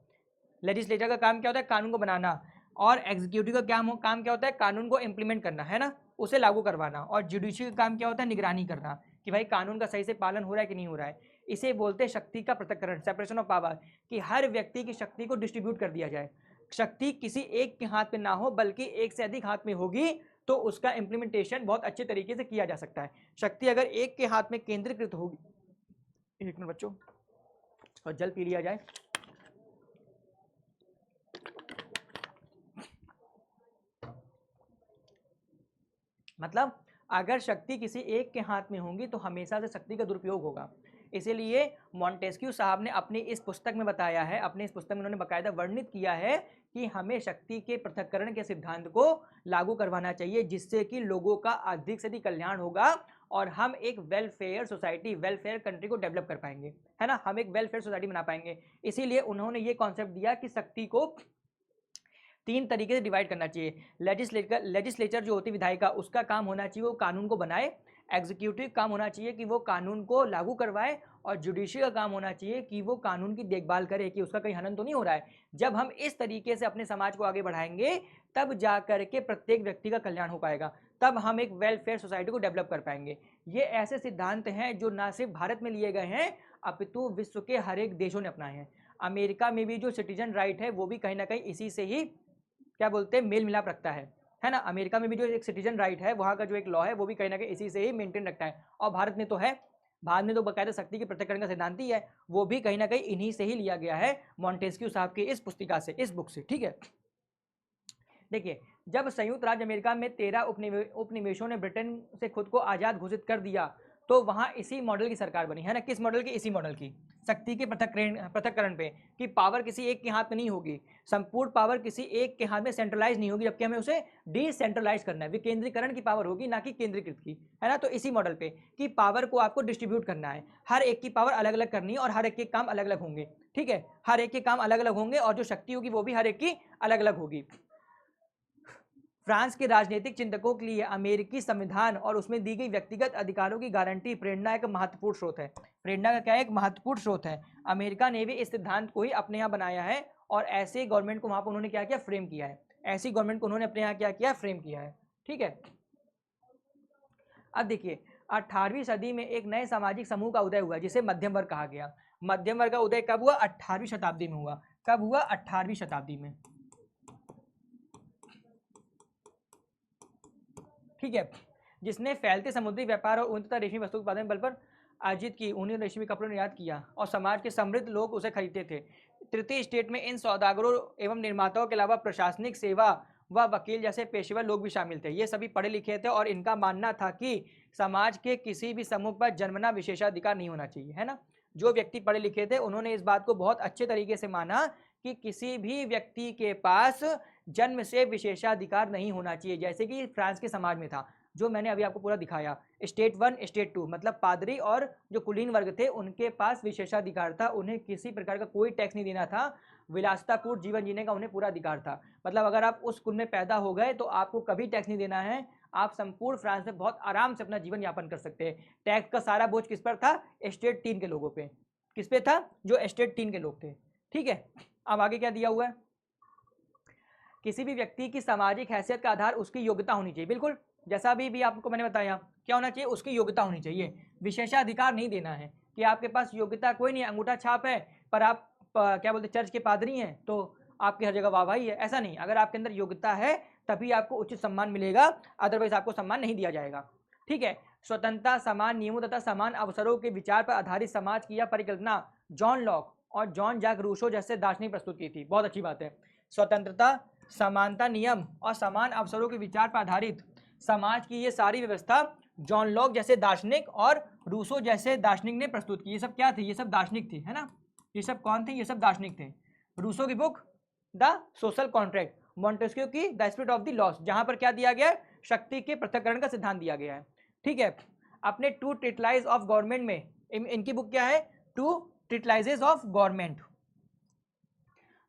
लेजिस्लेचर का काम क्या होता है, कानून को बनाना। और एग्जीक्यूटिव का काम क्या होता है, कानून को इम्प्लीमेंट करना, है ना, उसे लागू करवाना। और जुडिशियल का काम क्या होता है, निगरानी करना कि भाई कानून का सही से पालन हो रहा है कि नहीं हो रहा है। इसे बोलते हैं शक्ति का पृथक्करण, सेपरेशन ऑफ पावर, कि हर व्यक्ति की शक्ति को डिस्ट्रीब्यूट कर दिया जाए। शक्ति किसी एक के हाथ में ना हो बल्कि एक से अधिक हाथ में होगी तो उसका इम्प्लीमेंटेशन बहुत अच्छे तरीके से किया जा सकता है। शक्ति अगर एक के हाथ में केंद्रीकृत होगी, एक मिनट बच्चों, और जल पी लिया जाए। मतलब अगर शक्ति किसी एक के हाथ में होगी तो हमेशा से शक्ति का दुरुपयोग होगा। इसीलिए मॉन्टेस्क्यू साहब ने अपनी इस पुस्तक में बताया है, अपनी इस पुस्तक में उन्होंने बाकायदा वर्णित किया है कि हमें शक्ति के पृथक्करण के सिद्धांत को लागू करवाना चाहिए, जिससे कि लोगों का अधिक से अधिक कल्याण होगा और हम एक वेलफेयर सोसाइटी, वेलफेयर कंट्री को डेवलप कर पाएंगे, है ना, हम एक वेलफेयर सोसाइटी बना पाएंगे। इसीलिए उन्होंने ये कॉन्सेप्ट दिया कि शक्ति को 3 तरीके से डिवाइड करना चाहिए। लेजिस्लेचर जो होती है विधायिका, उसका काम होना चाहिए वो कानून को बनाए। एग्जीक्यूटिव काम होना चाहिए कि वो कानून को लागू करवाए। और जुडिशियल का काम होना चाहिए कि वो कानून की देखभाल करे कि उसका कहीं हनन तो नहीं हो रहा है। जब हम इस तरीके से अपने समाज को आगे बढ़ाएंगे तब जा करके प्रत्येक व्यक्ति का कल्याण हो पाएगा, तब हम एक वेलफेयर सोसाइटी को डेवलप कर पाएंगे। ये ऐसे सिद्धांत हैं जो ना सिर्फ भारत में लिए गए हैं अपितु विश्व के हर एक देशों ने अपनाए हैं। अमेरिका में भी जो सिटीजन राइट है वो भी कहीं ना कहीं इसी से ही क्या बोलते हैं, मेल मिलाप रखता है ना। अमेरिका में भी जो एक सिटीजन राइट है, वहाँ का जो एक लॉ है वो भी कहीं ना कहीं इसी से ही मेंटेन रखता है। और भारत में तो है, भारत में तो बाकायदा शक्ति के पृथक्करण का सिद्धांत ही है, वो भी कहीं ना कहीं इन्हीं से ही लिया गया है, मॉन्टेस्क्यू साहब की इस पुस्तिका से, इस बुक से। ठीक है, देखिए, जब संयुक्त राज्य अमेरिका में 13 उपनिवेशों ने ब्रिटेन से खुद को आज़ाद घोषित कर दिया तो वहाँ इसी मॉडल की सरकार बनी, है ना। किस मॉडल की, इसी मॉडल की, शक्ति के पृथक्करण पे, कि पावर किसी एक के हाथ में नहीं होगी, संपूर्ण पावर किसी एक के हाथ में सेंट्रलाइज नहीं होगी, जबकि हमें उसे डिसेंट्रलाइज करना है, विकेंद्रीकरण की पावर होगी ना कि केंद्रीकृत की, है ना। तो इसी मॉडल पे कि पावर को आपको डिस्ट्रीब्यूट करना है, हर एक की पावर अलग अलग करनी है और हर एक के काम अलग अलग होंगे। ठीक है, हर एक के काम अलग अलग होंगे और जो शक्ति होगी वो भी हर एक की अलग अलग होगी। फ्रांस के राजनीतिक चिंतकों के लिए अमेरिकी संविधान और उसमें दी गई व्यक्तिगत अधिकारों की गारंटी प्रेरणा एक महत्वपूर्ण स्रोत है। प्रेरणा का क्या है, एक महत्वपूर्ण स्रोत है। अमेरिका ने भी इस सिद्धांत को ही अपने यहाँ बनाया है और ऐसे गवर्नमेंट को वहाँ पर उन्होंने क्या किया, फ्रेम किया है। ऐसी गवर्नमेंट को उन्होंने अपने यहाँ क्या किया, फ्रेम किया है। ठीक है, अब देखिए, 18वीं सदी में एक नए सामाजिक समूह का उदय हुआ जिसे मध्यम वर्ग कहा गया। मध्यम वर्ग का उदय कब हुआ? 18वीं शताब्दी में हुआ। कब हुआ? 18वीं शताब्दी में। ठीक है, जिसने फैलते समुद्री व्यापार और उन्नत रेशमी वस्तु उत्पादन बल पर अर्जित की ऊनी रेशमी कपड़ों निर्यात किया और समाज के समृद्ध लोग उसे खरीदते थे। तृतीय स्टेट में इन सौदागरों एवं निर्माताओं के अलावा प्रशासनिक सेवा व वकील जैसे पेशेवर लोग भी शामिल थे। ये सभी पढ़े लिखे थे और इनका मानना था कि समाज के किसी भी समूह पर जन्मना विशेषाधिकार नहीं होना चाहिए, है ना। जो व्यक्ति पढ़े लिखे थे उन्होंने इस बात को बहुत अच्छे तरीके से माना कि किसी भी व्यक्ति के पास जन्म से विशेषाधिकार नहीं होना चाहिए, जैसे कि फ्रांस के समाज में था, जो मैंने अभी आपको पूरा दिखाया। स्टेट 1 स्टेट 2 मतलब पादरी और जो कुलीन वर्ग थे उनके पास विशेषाधिकार था, उन्हें किसी प्रकार का कोई टैक्स नहीं देना था, विलासितापूर्ण जीवन जीने का उन्हें पूरा अधिकार था। मतलब अगर आप उस कुल में पैदा हो गए तो आपको कभी टैक्स नहीं देना है, आप संपूर्ण फ्रांस में बहुत आराम से अपना जीवन यापन कर सकते हैं। टैक्स का सारा बोझ किस पर था? स्टेट 3 के लोगों पे। किस पे था? जो स्टेट 3 के लोग थे। ठीक है, अब आगे क्या दिया हुआ है? किसी भी व्यक्ति की सामाजिक हैसियत का आधार उसकी योग्यता होनी चाहिए। बिल्कुल, जैसा भी आपको मैंने बताया, क्या होना चाहिए? उसकी योग्यता होनी चाहिए। विशेषाधिकार नहीं देना है कि आपके पास योग्यता कोई नहीं है, अंगूठा छाप है, पर आप क्या बोलते चर्च के पादरी हैं तो आपकी हर जगह वाहवाही है, ऐसा नहीं। अगर आपके अंदर योग्यता है तभी आपको उचित सम्मान मिलेगा, अदरवाइज आपको सम्मान नहीं दिया जाएगा। ठीक है, स्वतंत्रता, समान नियमों तथा समान अवसरों के विचार पर आधारित समाज की यह परिकल्पना जॉन लॉक और जॉन जैक रूसो जैसे दार्शनिक प्रस्तुत की थी। बहुत अच्छी बात है। स्वतंत्रता, समानता, नियम और समान अवसरों के विचार पर आधारित समाज की ये सारी व्यवस्था जॉन लॉक जैसे दार्शनिक और रूसो जैसे दार्शनिक ने प्रस्तुत की। ये सब क्या थे? ये सब दार्शनिक थे, है ना। ये सब कौन थे? ये सब दार्शनिक थे। रूसो की book the social contract, Montesquieu की the spirit of the laws, जहां पर क्या दिया गया है? शक्ति के पृथक्करण का सिद्धांत दिया गया है। ठीक है, अपने टू ट्रिटलाइज ऑफ गवर्नमेंट में इनकी बुक क्या है? Two treatises of government.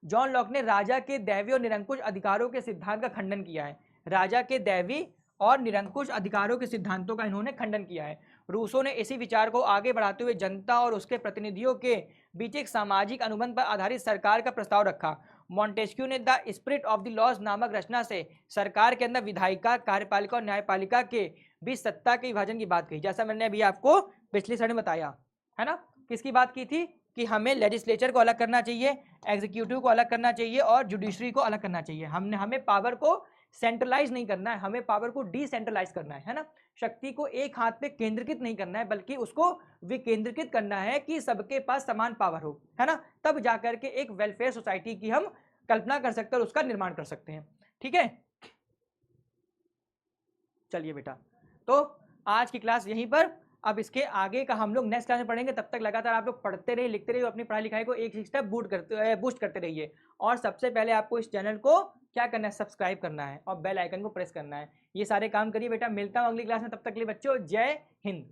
John Locke ने राजा के दैवी और निरंकुश अधिकारों के सिद्धांत का खंडन किया है। राजा के दैवी और निरंकुश अधिकारों के सिद्धांतों का इन्होंने खंडन किया है। रूसो ने इसी विचार को आगे बढ़ाते हुए जनता और उसके प्रतिनिधियों के बीच एक सामाजिक अनुबंध पर आधारित सरकार का प्रस्ताव रखा। मॉन्टेस्क्यू ने the spirit of the laws नामक रचना से सरकार के अंदर विधायिका, कार्यपालिका और न्यायपालिका के बीच सत्ता के विभाजन की बात कही, जैसा मैंने अभी आपको पिछली श्रेणी में बताया, है ना। किसकी बात की थी? कि हमें लेजिस्लेचर को अलग करना चाहिए, एग्जीक्यूटिव को अलग करना चाहिए और जुडिशरी को अलग करना चाहिए। हमें पावर को सेंट्रलाइज नहीं करना है, हमें पावर को डिसेंट्रलाइज करना है ना। शक्ति को एक हाथ पे केंद्रीकृत नहीं करना है, बल्कि उसको विकेंद्रीकृत करना है कि सबके पास समान पावर हो, है ना। तब जाकर के एक वेलफेयर सोसाइटी की हम कल्पना कर सकते हैं और उसका निर्माण कर सकते हैं। ठीक है, चलिए बेटा, तो आज की क्लास यहीं पर। अब इसके आगे का हम लोग नेक्स्ट क्लास में पढ़ेंगे। तब तक लगातार आप लोग पढ़ते रहिए, लिखते रहिए, अपनी पढ़ाई लिखाई को एक स्टेप बूस्ट करते रहिए। और सबसे पहले आपको इस चैनल को क्या करना है? सब्सक्राइब करना है और बेल आइकन को प्रेस करना है। ये सारे काम करिए बेटा। मिलता हूँ अगली क्लास में, तब तक के लिए बच्चों जय हिंद।